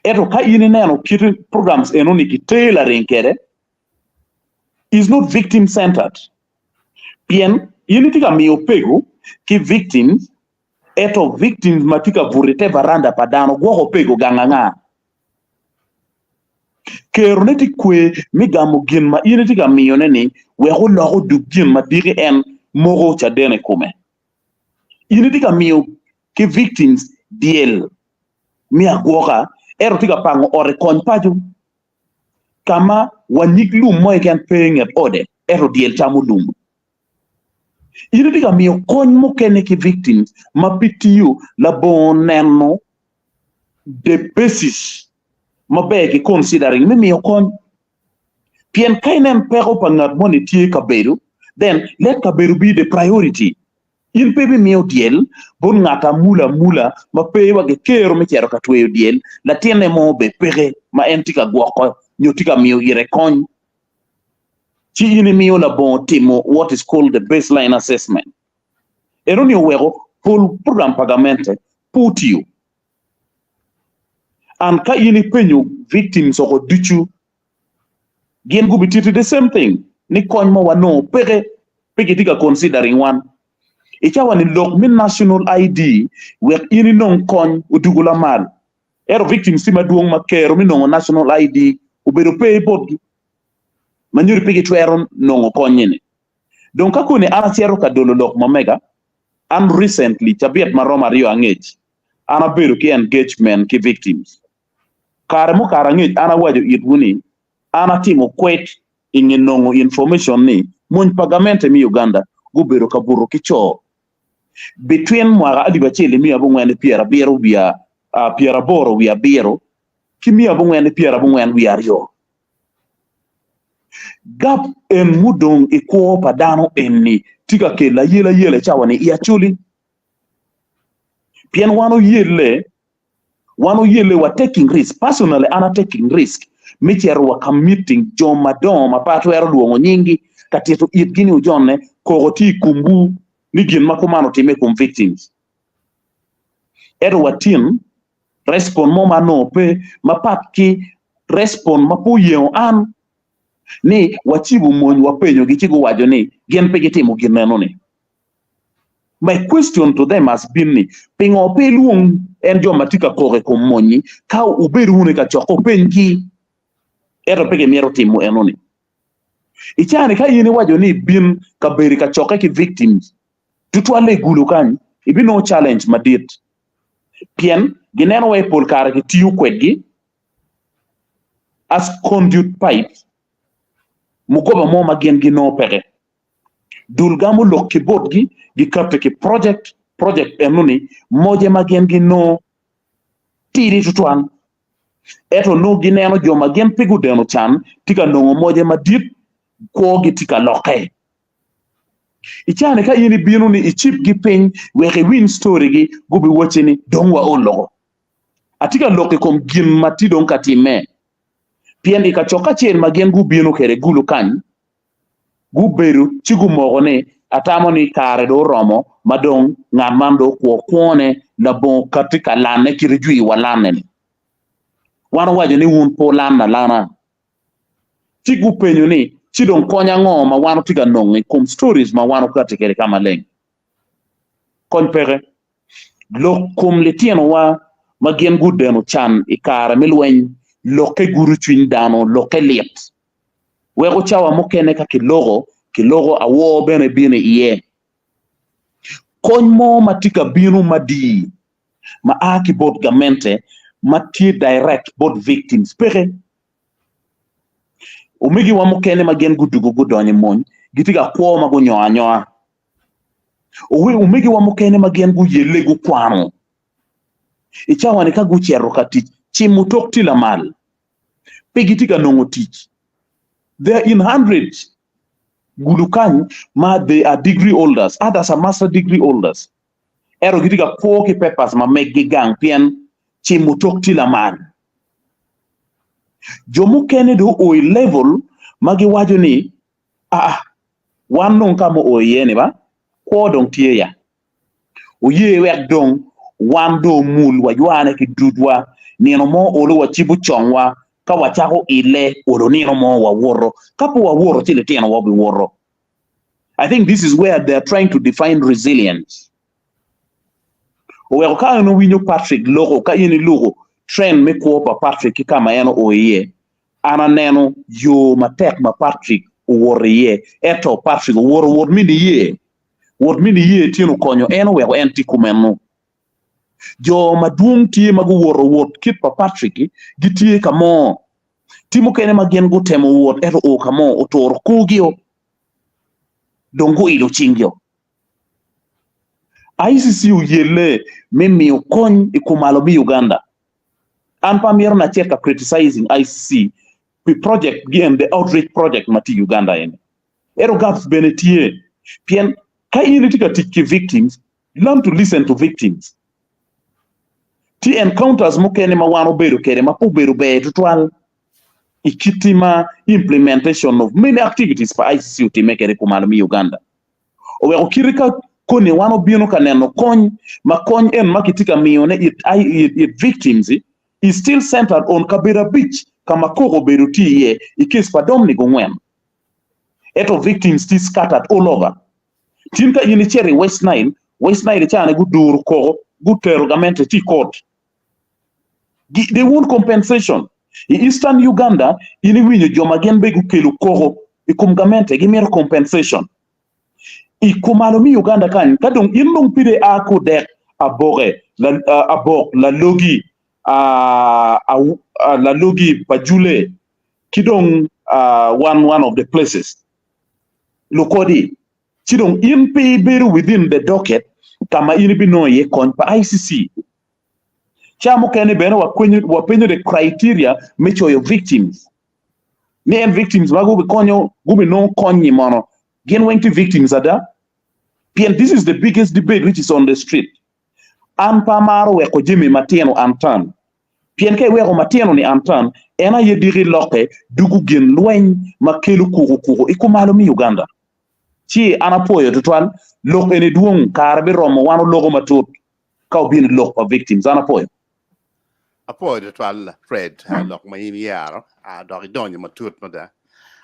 eto ka ini neno kiti programs enoni ki tailoring kere is not victim centered pien ini tika miyo pegu ki victims eto victims matika vurite varanda padano gwoko pego ganganga kero neti kwe migamo gin ma ini tika miyo neni wego logo du gin ma diri en mogo cha dene kume ini tika miyo ki victims diel mi agwoka ero tika pango ore kony paju kama wanyik lum mo eken penget ode ero diel chamu lum ini tika miyo kony mo kene ki victims ma pitiyo la bon neno de basis ma beki considering mi miyo kony pien kainen pero pangat mo ni tie kaberu then let kaberu be the priority in pepe miyo diel bon ngata mula ma pe wage kero me chero katweyo diel la tiene mo be pere ma entika gwoko nyotika miyo ire kony chi ini miyo la bon timo what is called the baseline assessment eroni wego full program pagamente putiyo and ka ini penyo victims oko duchu gen gubititi the same thing ni kony mo wano pege tika considering one ichawa ni lok min national ID wek ini non kony udugula mal ero victims tima duong makero mi non national ID ubedo pay bot manyuri pigi twero nongo konyene donc kakune ana tiero ka dolo lok mamega an recently chabiet maroma rio angech ana bedo ki engagement ki victims kare mo kara ngech ana wajo irwuni ana timo kwet ingi nongo information ni mon pagamente mi Uganda gubero ka buro kicho between mwaga adiba chele mi abungwene piera biero via piera boro via biero kimi abungwene piera abungwene via rio gap en mudong iko padano enni tika ke la yele chawani ya chuli pien wano yele wa taking risk personally ana taking risk michero wa committing joma doma pato ero duongo nyingi katieto itgini ujonne kogoti kumbu ni gin makomano time kum victims ero watin respond mo mano pe mapatki respond mapuyo an ni wachibu mon wapenyo gichigo wajo ni gen pe gitimo gineno ni. My question to them has been ni pingo pe luong en joma tika kore kom moni ka uberu une ka choko penji ero pege miero timo enoni ichane ka yini wajo ni bin ka beri ka choke ki victims tutwale gulu kan ibi no challenge madit pien gineno way pol kare ki tiu kwedgi as conduit pipe mugoba moma gen gi no pere dulgamu lokki bodgi gi kapte ki project enuni moje magen gi no tiri tutwan eto no gineno joma gen pigu deno chan tika no moje madit ko gi tika lokke ichane ka yini binu ni ichip gi pin we win story gi gubi wochini dongwa ologo atika lokke kom gin mati don katime piendi ka choka chen magen gu binu kere gulu kan gu beru chigu mogone atamo ni kare do romo madong ngamando kwone na bon katika lane kirjui walane wana waje ni un po lana chigu penyo ni chidon konya ngoma wano tiga nongi kum stories ma wano katikere kama leng konpere lo kum letieno wa magen gu deno chan ikara milwen loke guru chwin dano loke liet wego chawa mokene ka kilogo awo bene bine iye konmo matika binu madi ma aki bot gamente mati direct bot victims pere umigi wa mokene magen gudugo gudonye mon gitiga kwa mago nyoa umigi wa mokene magen gu yele gu kwano ichawa ni kagu chero kati chimutok tila mal pegitika nongo teach they're in hundreds gulukan ma they are degree holders others are master degree holders ero gitika koki papers ma meggi gang pien chimutok tila mal jomu kene do o level magi wajo ni wannong kamo o yene ba ko don tie ya o ye wek don wando mul wa ywane ki dudwa nino mo olo wa chibu chongwa ka wachako ile olo nino mo wa woro kapo wa woro tile tena wa bi woro. I think this is where they are trying to define resilience. O ka no winyo Patrick logo ka yini logo trend me ko pa Patrick kama eno oye ana neno yo matek ma Patrick woriye eto Patrick wor mini ye tino konyo eno we enti kumenu jo madung tie magu wor kit pa Patrick gitie kamo timo kene magen go temo wor eto o kamo otor kugio dongo ilo chingio ICC yele memi okony ikumalo bi Uganda anpa miero na cheka criticizing ICC project again the outreach project mati Uganda ene ero gaps benetie pien ka initika tiki victims learn to listen to victims ti encounters mokene ma wano beru kere ma puberu be tutwal ikitima implementation of many activities for ICC to make kumalo mi Uganda owe okirika kone wano bino kaneno kony en makitika mione it victims is still centered on Kabera Beach kama koro beruti ye ikes padomni gongwen eto victims still scattered all over tinka inicheri West Nile chane gudur ko gutero gamente ti court they want compensation Eastern Uganda, ini winyo joma gen be kelo koro ikum gamente gimero compensation. Ikumalomi Uganda kan kadong indong pide ako dek abore abok la logi la logi pajule kidong one of the places lokodi kidong in pay beru within the docket kama ini bino ye kon pa ICC chamo kene beno wa penyo the criteria mecho your victims ne en victims mago be konyo gube no konyi mono gen wenti victims ada Pien, this is the biggest debate which is on the street. An pamaro we ko jimi matieno antan. Pien ke we ko matieno ni antan, ena ye diri loke dugu gen lwen makelu kuru ikumalo mi Uganda. Chi anapoyo tutwan loke ne duong karbe romo wano logo matut ka bin lok pa victims anapoyo. Apoyo tutwal Fred lok ma ini yaro dog donyo matut mada.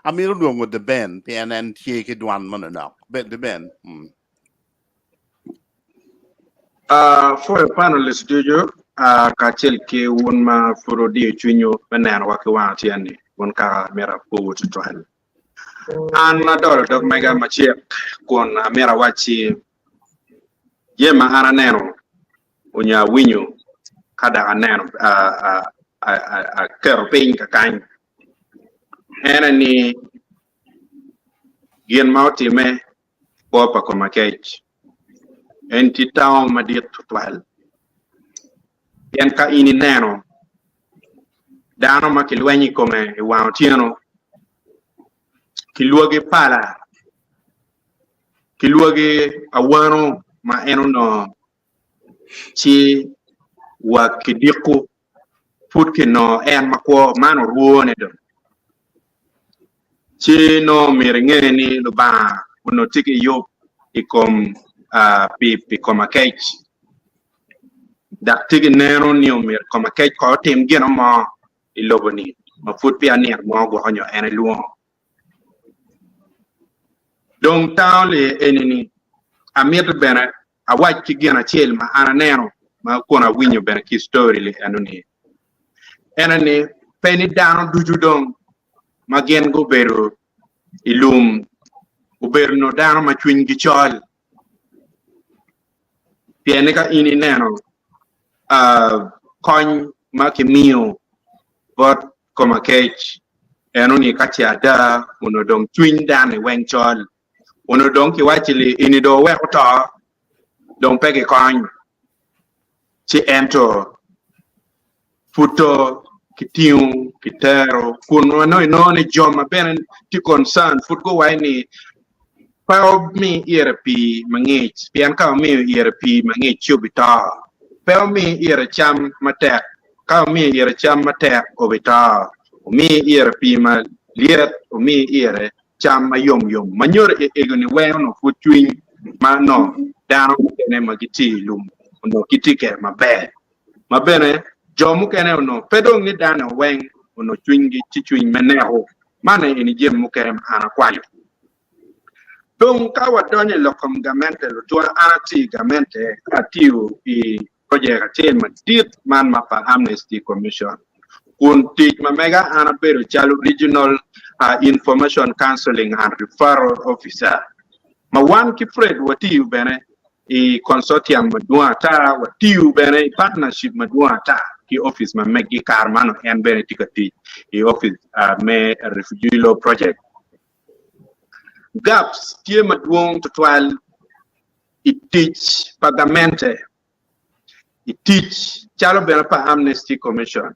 Amiro duong with the ben pien en tie ke dwan man nok. Bet the ben. For the panelists, do you kachel ke one ma furo di chunyo banan wa ke wa tiani one ka mera po to trial an na dog mega machie kon mera wachi yema ana neno unya winyo kada aneno a kero ping ka kan ena ni gien mauti me popa ko makech enti taw madit tutwal yen ka ini neno dano ma kilwenyi come e wautiano kiluoge pala kiluoge awano ma eno no chi wa kidiku putke no en makwo mano ruone do chi no mirengeni lo ba uno tiki yo ikom pi koma kech dak tigi nero ni omir koma kech ko tim gino mo iloboni ma fut pi anier mo go honyo ene luo dong tawle enini amir bena awaj ki gina chel ma ana nero ma kona winyo bena ki story le anoni enani peni dano duju dong ma gen go beru ilum uberno dano ma chwin gi chol piene ka ini neno kony ma kimio bot koma kech eno ni kati ada uno dong twin dan e weng chol uno dong ki wachili ini do we to dong pege kony chi ento futo kitiu kitero kuno no ne joma ben ti concern futgo waini Pao mi ERP mangich, pian ka mi ERP mangich chubita. Pao mi cham matek, ka mi cham matek obita. Mi ERP ma liet, mi cham ma yom. Manyor egoni wen no futwing ma no dano ne magiti lum. No kitike ma be. Ma bene jomu kene no pedong ni dano wen no twingi chichwing meneho. Mane ini jem mukem ana kwayo. Donc kawa donye lokom gamente lo tuan anati gamente atiu I project chairman dit man mapa Amnesty Commission kun tik mamega anabero chalu regional information counseling and referral officer ma wan ki Fred watiu bene I consortium madua ta watiu bene partnership madua ta ki office ma megi karmano en bene tikati I office me refugee law project gaps tie maduong tutwal I teach pagamente I teach chalo bela pa Amnesty Commission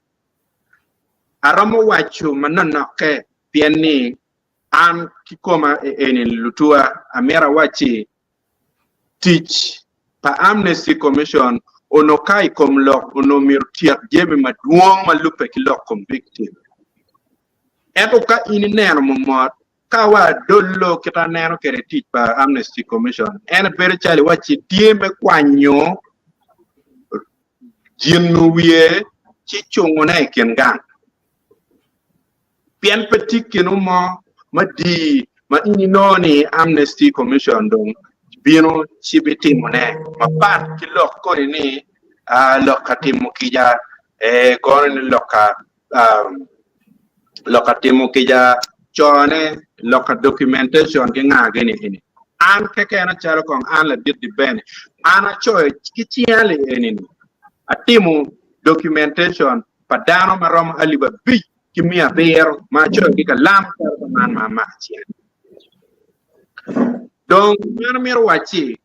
aramo wachu manana ke pieni an kikoma eni lutua amera wachi teach pa Amnesty Commission ono kai kom lok ono mirtia jeme maduong malupe ki lok kom victim eto ka ini neno momot kawa dollo kita neno kere teach pa Amnesty Commission ene pere chali wachi tieme kwanyo jinnu wie chichungo na ikengang pien petikino mo madi ma ini noni Amnesty Commission dong bino chibiti mone ma pat ki lok koni ni lokati mukija koni ni loka loka timo kija chone loka documentation ke ngage ni an ke na chalo kong an la dit di ben ana choy kichiale ni atimo documentation padano marom aliba bi kimia ber ma choy ki kalam man ma chien donc mir wachi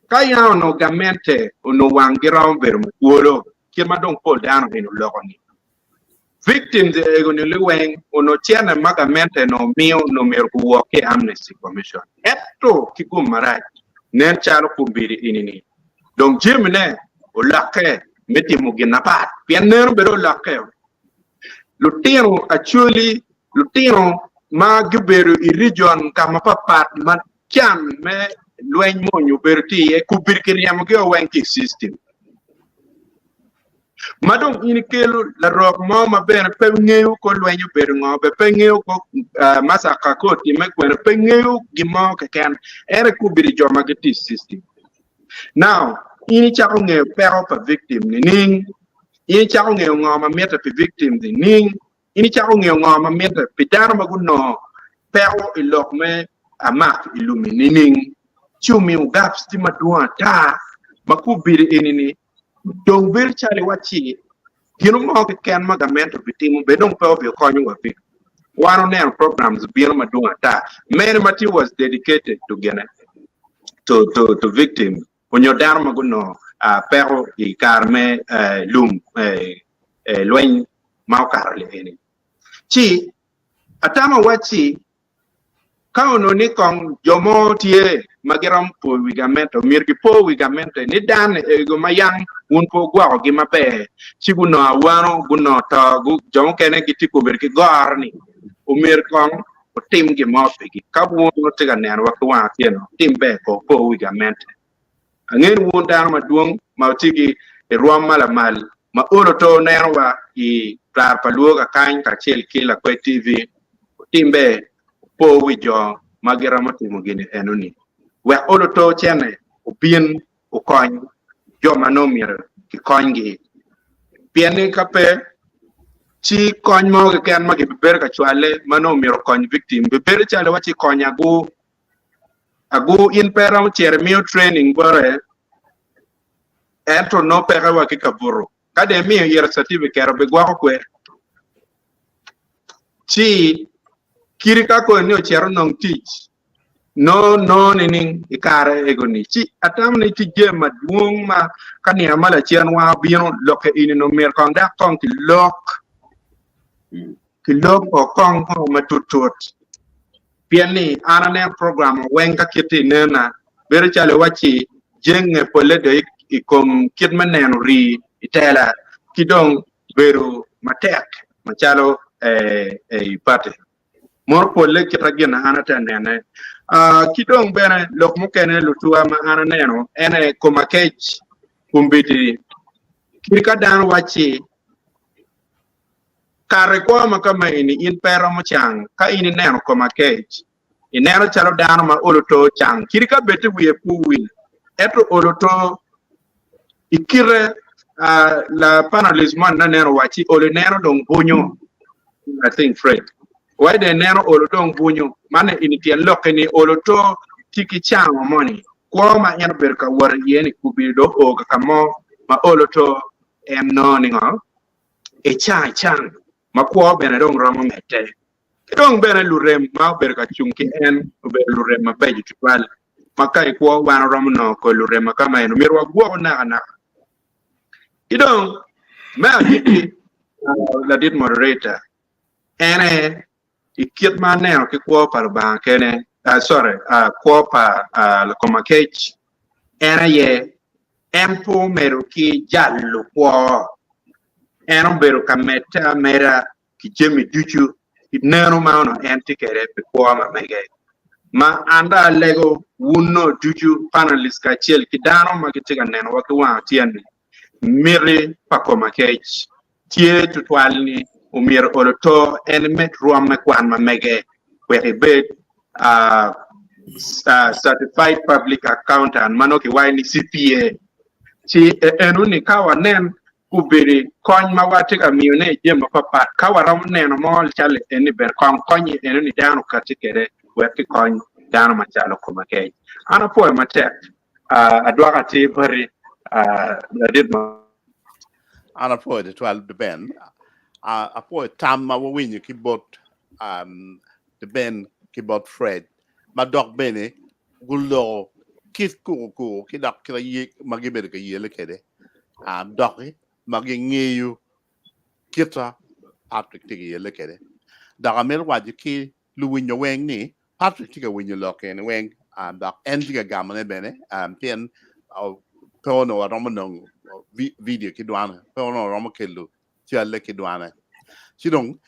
kaya no gamente no wangira ber wolo kirma don pol dano ni lokoni victims ego ni liweng ono chiana magamente no mio no merkuwo ke Amnesty Commission etto kikum maraj nen chalo kumbiri inini donc jimne o lakke meti mo ginapat pianer bero lakke lutino actually lutino ma guberu i region kama papat man chan me lwen monyo berti e kubir kiriam ge wenki system madong ini kelu la rock mo ma ben pe ngeu ko lwenyo ber ngo be pe ngeu ko masaka ko ti me kwen pe ngeu gimo ke kan ere kubiri joma ge ti system now ini cha ngeu pero pa victim ni ning ini cha ngeu ngo ma meta pe victim ni ning ini cha ngeu ngo ma meta pe dar ma gunno pero ilok me amak ilumini ning chumi ugap stima duan ta makubiri ini donc bir chali wachi gino mo ke ken magamento bitimu be don pe obio konyu wapi one on programs bino madunga ta many mati was dedicated to gene to victim onyo darma guno pero I karme lum loin mau karle eni chi atama wachi kauno ni kong jomo tie magiram po wigamento mirgi po wigamento ni dan ego mayang un po gwa gi mape ci guno awano guno ta gu jomo kene gi tipo berki garni o mir kong o tim gi mope gi kabu no tiga nen wa kwa tieno tim be ko po wigamento angen won dan ma duong ma tigi e ruam mala mal ma olo to nerwa I tar paluga kan ka chel kila ko TV timbe po wijo magiramo timo gini enoni we olo to chene opien o kony joma no mir ki konygi piene kape chi kony mo ke kan magi ber ka chwale mano mir kony victim be ber chale wachi kony agu in peram chermio training bore ento no pera wa ki kaburo kade mi yer certificate be gwa ko chi kirika ko ni o chero nong teach no nini ikare egoni chi atam ni ti gema duong ma kania mala chian wa bino loke ini no mer kong da kong ti lok o kong ko matutut piani anane program wenga kiti nena bere chale wachi jenge polede ikom kidmanen ri itela kidong beru matek machalo pate mor polle kitagina anata nene kidong bene lok mukene lutua ma ananeno ene komakech kumbiti kirika dan wachi kare kwa makama ini in pero mo chang ka ini neno komakech inero chalo dan ma oloto chang kirika beti wiye puwil eto oloto ikire la panalismo na neno wachi ole neno dong bunyo I think Fred why the nero oloto bunyo mane initi lokeni oloto tiki chang money kwa ma yan berka war yeni kubido o kamo ma oloto em no ningo e chang ma kwa bene dong ramo mete dong bene lurem ma berka chunki en be lurem ma beji twal makai kwa wan ramo no ko lurem kama eno mirwa gwo na idong ma hiti la dit moderator ene ikit maneno ki kwa par ba kene kwa pa la komakech ene ye empo meru ki jallu kwa eno beru kameta mera ki jemi duchu neno maono enti kere pe kwa ma mege ma anda lego wuno duchu panelist ka chel ki dano ma ki tiga neno wakwa tiani miri pa komakech tie tutwalni umir oloto element ruam kwan ma mege where bed certified public accountant mano ki wine CPA chi enuni kawa nen kubiri kony ma watika miune jema papa kawaram neno mol chale eni ber konyi eni ni dano katikere weki kony dano machalo kumake ana poe matek adwaka ti bari did ma ana po de 12 de ben a po tam ma wo winyo ki bot de ben ki bot Fred ma dok bene gullo kis ku ki dok ki yi magi ber ka yele kede dok magi ngeyu kita Patrick tigi yele kede daga mer waji ki lu winyo weng ni Patrick tiga winyo loken weng dok en tiga gamane bene pien peono romanong video ki duana peono romo kelu chelle ki duana sidong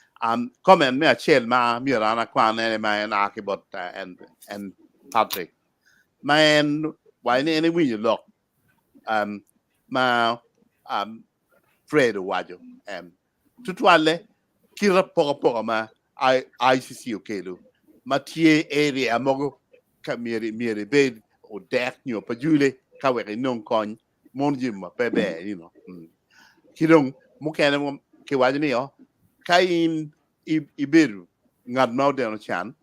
comment me achel ma mirana kwane ma na ki bot and Patrick man why ne winyo lock ma Fred wajo tutwale kira poka ma ICC okelu ma tie area mogo kamiri be o dek nyo pajule ka we non kon mon jim bebe you know kidong mukene mo ke wajini yo kain iberu ngad no de no chan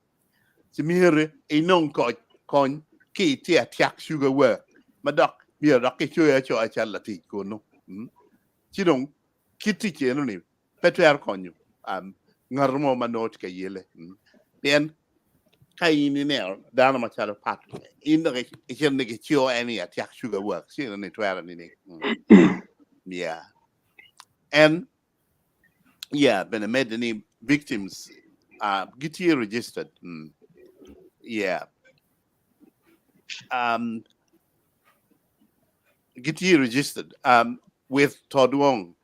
simire non kon ki ti attack sugar work madok mi dok ke choya cho achala ti ko no kidong kiti ke no ni petwer konyu ngarmo manot ke yele ben kain ni ne dana machalo pat in the chen ke cho any attack sugar work see ni twara ni yeah and yeah been made any victims get here registered yeah get here registered with Todd Wong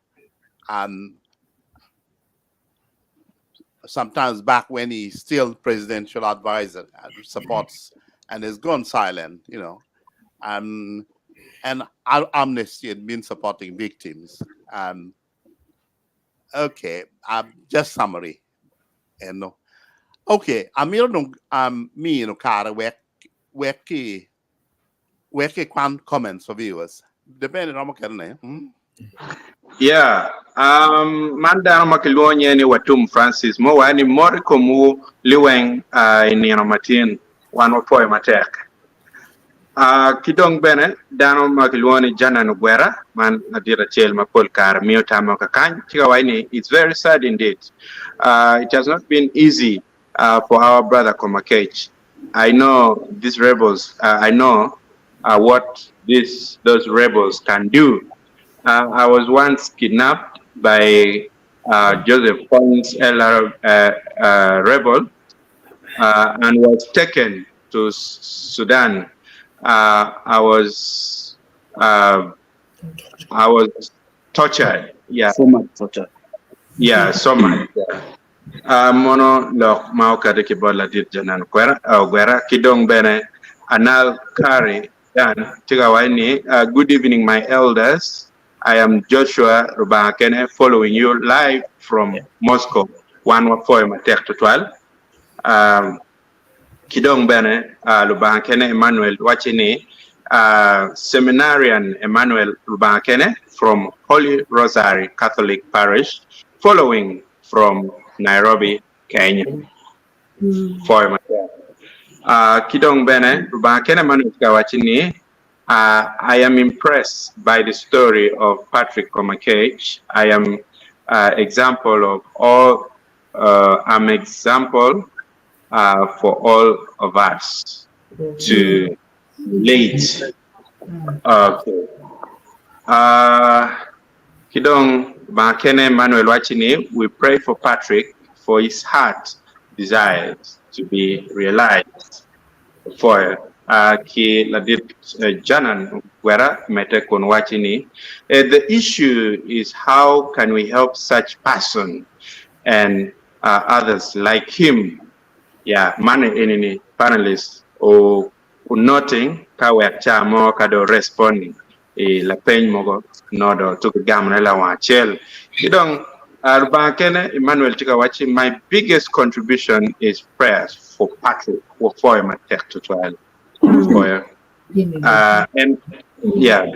sometimes back when he's still presidential advisor supports and has gone silent, you know, and Amnesty had been supporting victims. Okay, just summary, and okay, Amir me no cara weki comments for viewers. Depending on what yeah manda makilonye ni watum Francis mo wani moriko mu liweng ni matin wano poe matek kidong bene dano makiloni jana no guerra man adira chel mapol kar miota makakany tiga waini it's very sad indeed it has not been easy for our brother Komakech. I know these rebels I know what those rebels can do. I was once kidnapped by Joseph Kony's rebel and was taken to Sudan. I was tortured. Yeah, So much torture. yeah, so much. Mono lok mau kada kibola dit janan guerra kidong bene anal kari dan tiga waini. Good evening, my elders. I am Joshua Rubakene, following you live from Moscow. 114 Matek to 12. Kidong Bene, Rubakene Emmanuel Wachini, Seminarian Emmanuel Rubakene from Holy Rosary Catholic Parish, following from Nairobi, Kenya. For Matek. Kidong Bene, Rubakene Emmanuel Wachini. I am impressed by the story of Patrick Komakech. I am example of all. I'm example for all of us to relate. Okay. Kidong Bakene Manuel Wachini, we pray for Patrick for his heart desires to be realized. For ki ladit janan wera mete kon wachini. The issue is how can we help such person and others like him. Yeah, mane enini panelists o noting kawe chamo kado responding la pen mogo nodo to gamna la wachel. Kidong Arbakene Emmanuel Chikawachi, my biggest contribution is prayers for Patrick for my tech to trial. And yeah,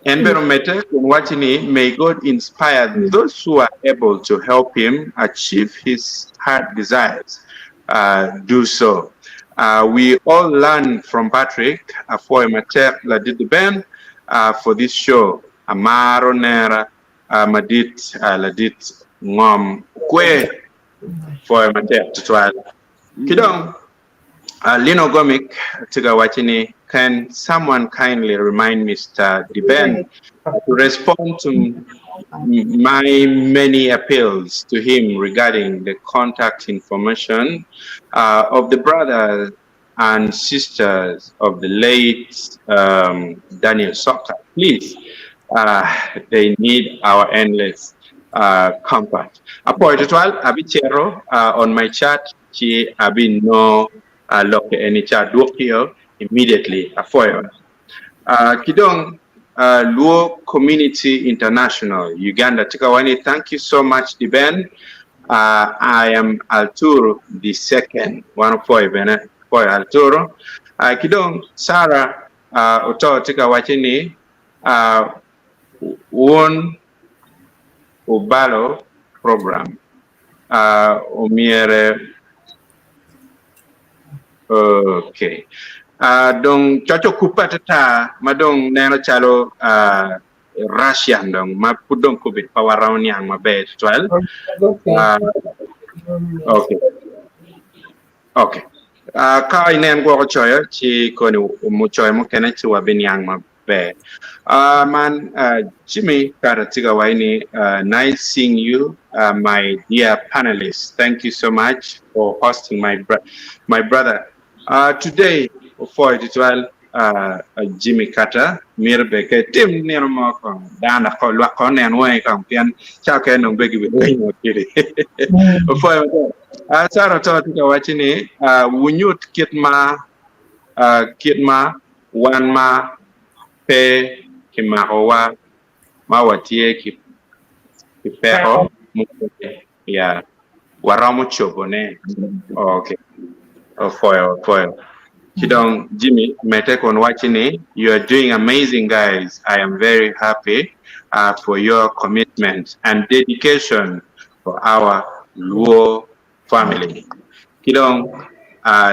Environmental watching may God inspire those who are able to help him achieve his heart desires. Do so. We all learn from Patrick for la did the band for this show. Amaro nera madit la dit ngom kwe for mater to try. Kidong Lino Gomic Tigawachini, can someone kindly remind Mr. Deben to respond to my many appeals to him regarding the contact information of the brothers and sisters of the late Daniel Soccer? Please, they need our endless comfort. Apo itual abichero on my chat, chi abi no look any chat work here immediately afoyo. Kidong Luo Community International, Uganda, Tikawani, thank you so much, Deben. I am Arturo the second, one of four, Arturo. Kidong Sarah, Oto Tikawachini, one Obalo program. Omiere. Okay. Dong chacho kupa tata madong neno chalo Russian dong ma pudong kubit pawaraw niyang mabed 12. Okay. Okay. Ka inen ko choyo chi ko ni umuchoy mo kena chi wabin yang mabe. Man Jimmy Karatiga Waini, nice seeing you, my dear panelists. Thank you so much for hosting my brother. Today, for it well, Jimmy Carter, Mirbeke, Tim Nirmoko, Dana Kolwakon and Way Campion, Chaka no Beggy with Wayne Kitty. For Sarah Totica Wachini, Wunyut Kitma, Wanma, Pe, Kimaroa, Mawatie, Kipero, yeah, Waramucho Bone. Okay. Foil. Kidong Jimmy, Metek on watching it. You are doing amazing, guys. I am very happy for your commitment and dedication for our Luo family. Kidong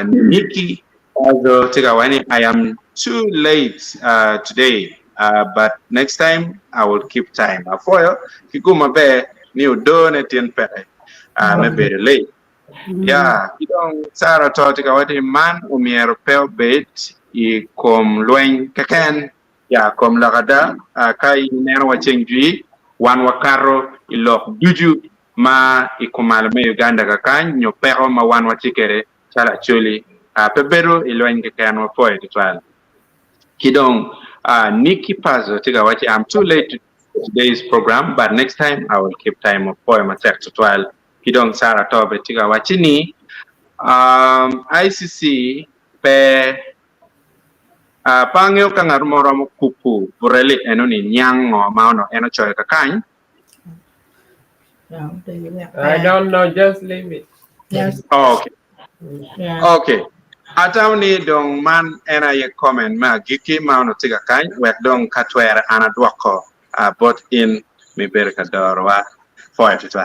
Nikki, although Tegawani, I am too late today, but next time I will keep time. Foil, Kiguma Bear, new donate in Pere. Maybe late. Yeah, kidong Sarah Totika wati man umiero pel bait I kom loin kaken ya kom lagada kai nero wachengji wan wakaro ilok duju ma ikumalme Uganda kakan nyo pero ma wan wachikere chala chuli pebero iloin kaken wa poe tutwal kidong Nikki Pazo tika wati I'm too late to today's program but next time I will keep time of poe matek tutwal Kidong Sarah Tobe Tiga Wachini, ICC pe pangyo kangarumoromo kupu bureli enoni nyang o mauno eno choy kakany. I don't know, just leave it. Yes. Oh, okay. Yeah. Okay. Atawni dong man ena ye comment ma giki mauno tiga kany wek dong katwere ana dwako both in mi berkadorwa for it.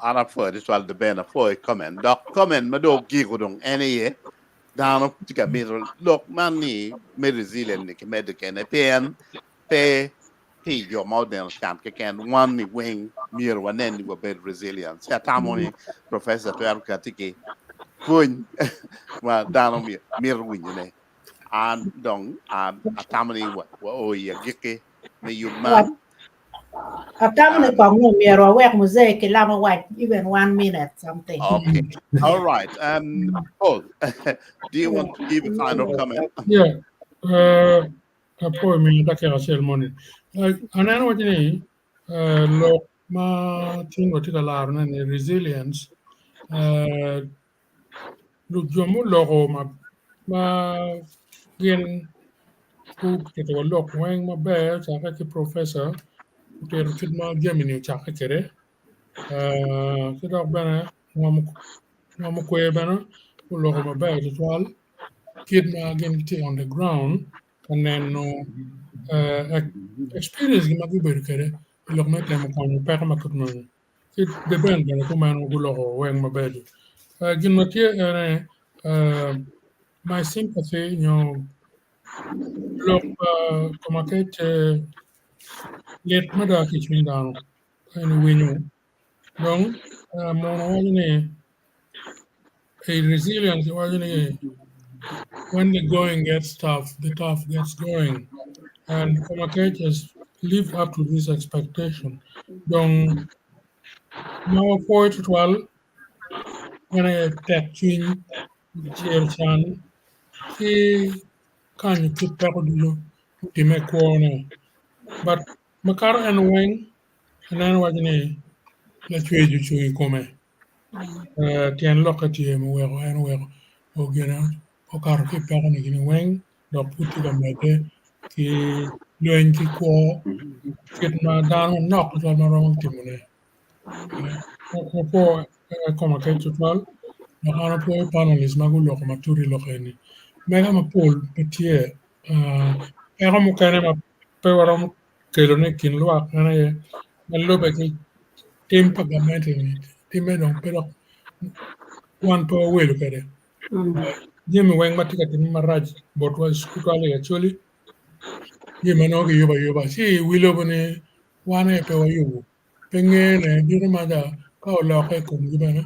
Ana for this while the band for comment. Doc comment mado gigudong any down to get me look money me resilient ni medical ne pen pe your model can one me wing mir one end go be resilient. Sa tamoni professor to arcatiki kun ma down mir win ne and dong atamani what oh yeah gike me you man Atamne pangu miero wek muzee kilama white even 1 minute something. Okay. All right. Paul, do you want to give a final comment? Yeah. Apo mi take a ceremony. Anan wajini lo ma tingo tika larna ni resilience. Lu jomu logo ma gen ku kita lok weng ma be sa ki professor Pero kidma Gemini chaka kere. Kida bana ngamu kwe bana ulogo mabe tual kidma gemiti on the ground and then no experience gi magi ber kere lok me tem ko ni pe ma kut man ki de ben ben ko man go lo weng ma bedi gin ma tie my sympathy lok como que let ma da ki chin dano ni winyo donc mo no wani a resilience wani when the going gets tough the tough gets going and Komakech has lived up to this expectation. Donc, now for 12, when I take in chair chan, he can keep back dulu to make corner. But Makar and Wang, and then what let's wait you to come. Tian look at him where and where, again, Okar keep back on the Wang, the put it on the ki luen ki ko fit ma dan nok to ma rom timune ko po como que total no ana po panelis ma gulo ko maturi lo keni mega ma pol petie era mo kene ma pe wara mo kelo ne kin lo ana ye lo be ki tim pagamento ni time no pero one po welo kede jemi weng matika tim maraj bot was kutale actually jemi no ki yoba si wilo bone wane pe wa yubu pengene dino mada ka o loke kum gibana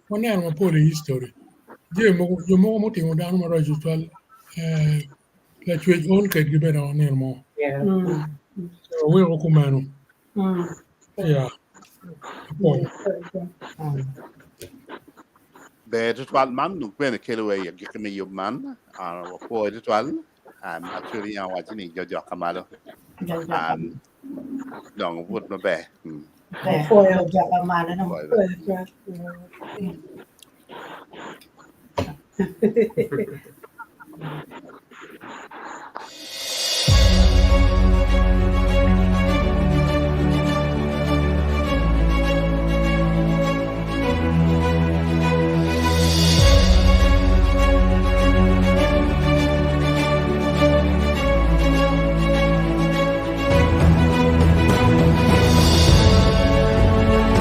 wane mo poli history yo mo mo timo dano ma rojo twal la chwej on ke gibana wane mo we ko kumano ya po be to twal man nu ben kelo we ya gikni yub man wa po to twal actually ya wa ni jojo kamalo dong wood ma be Foi o dia para mal, não.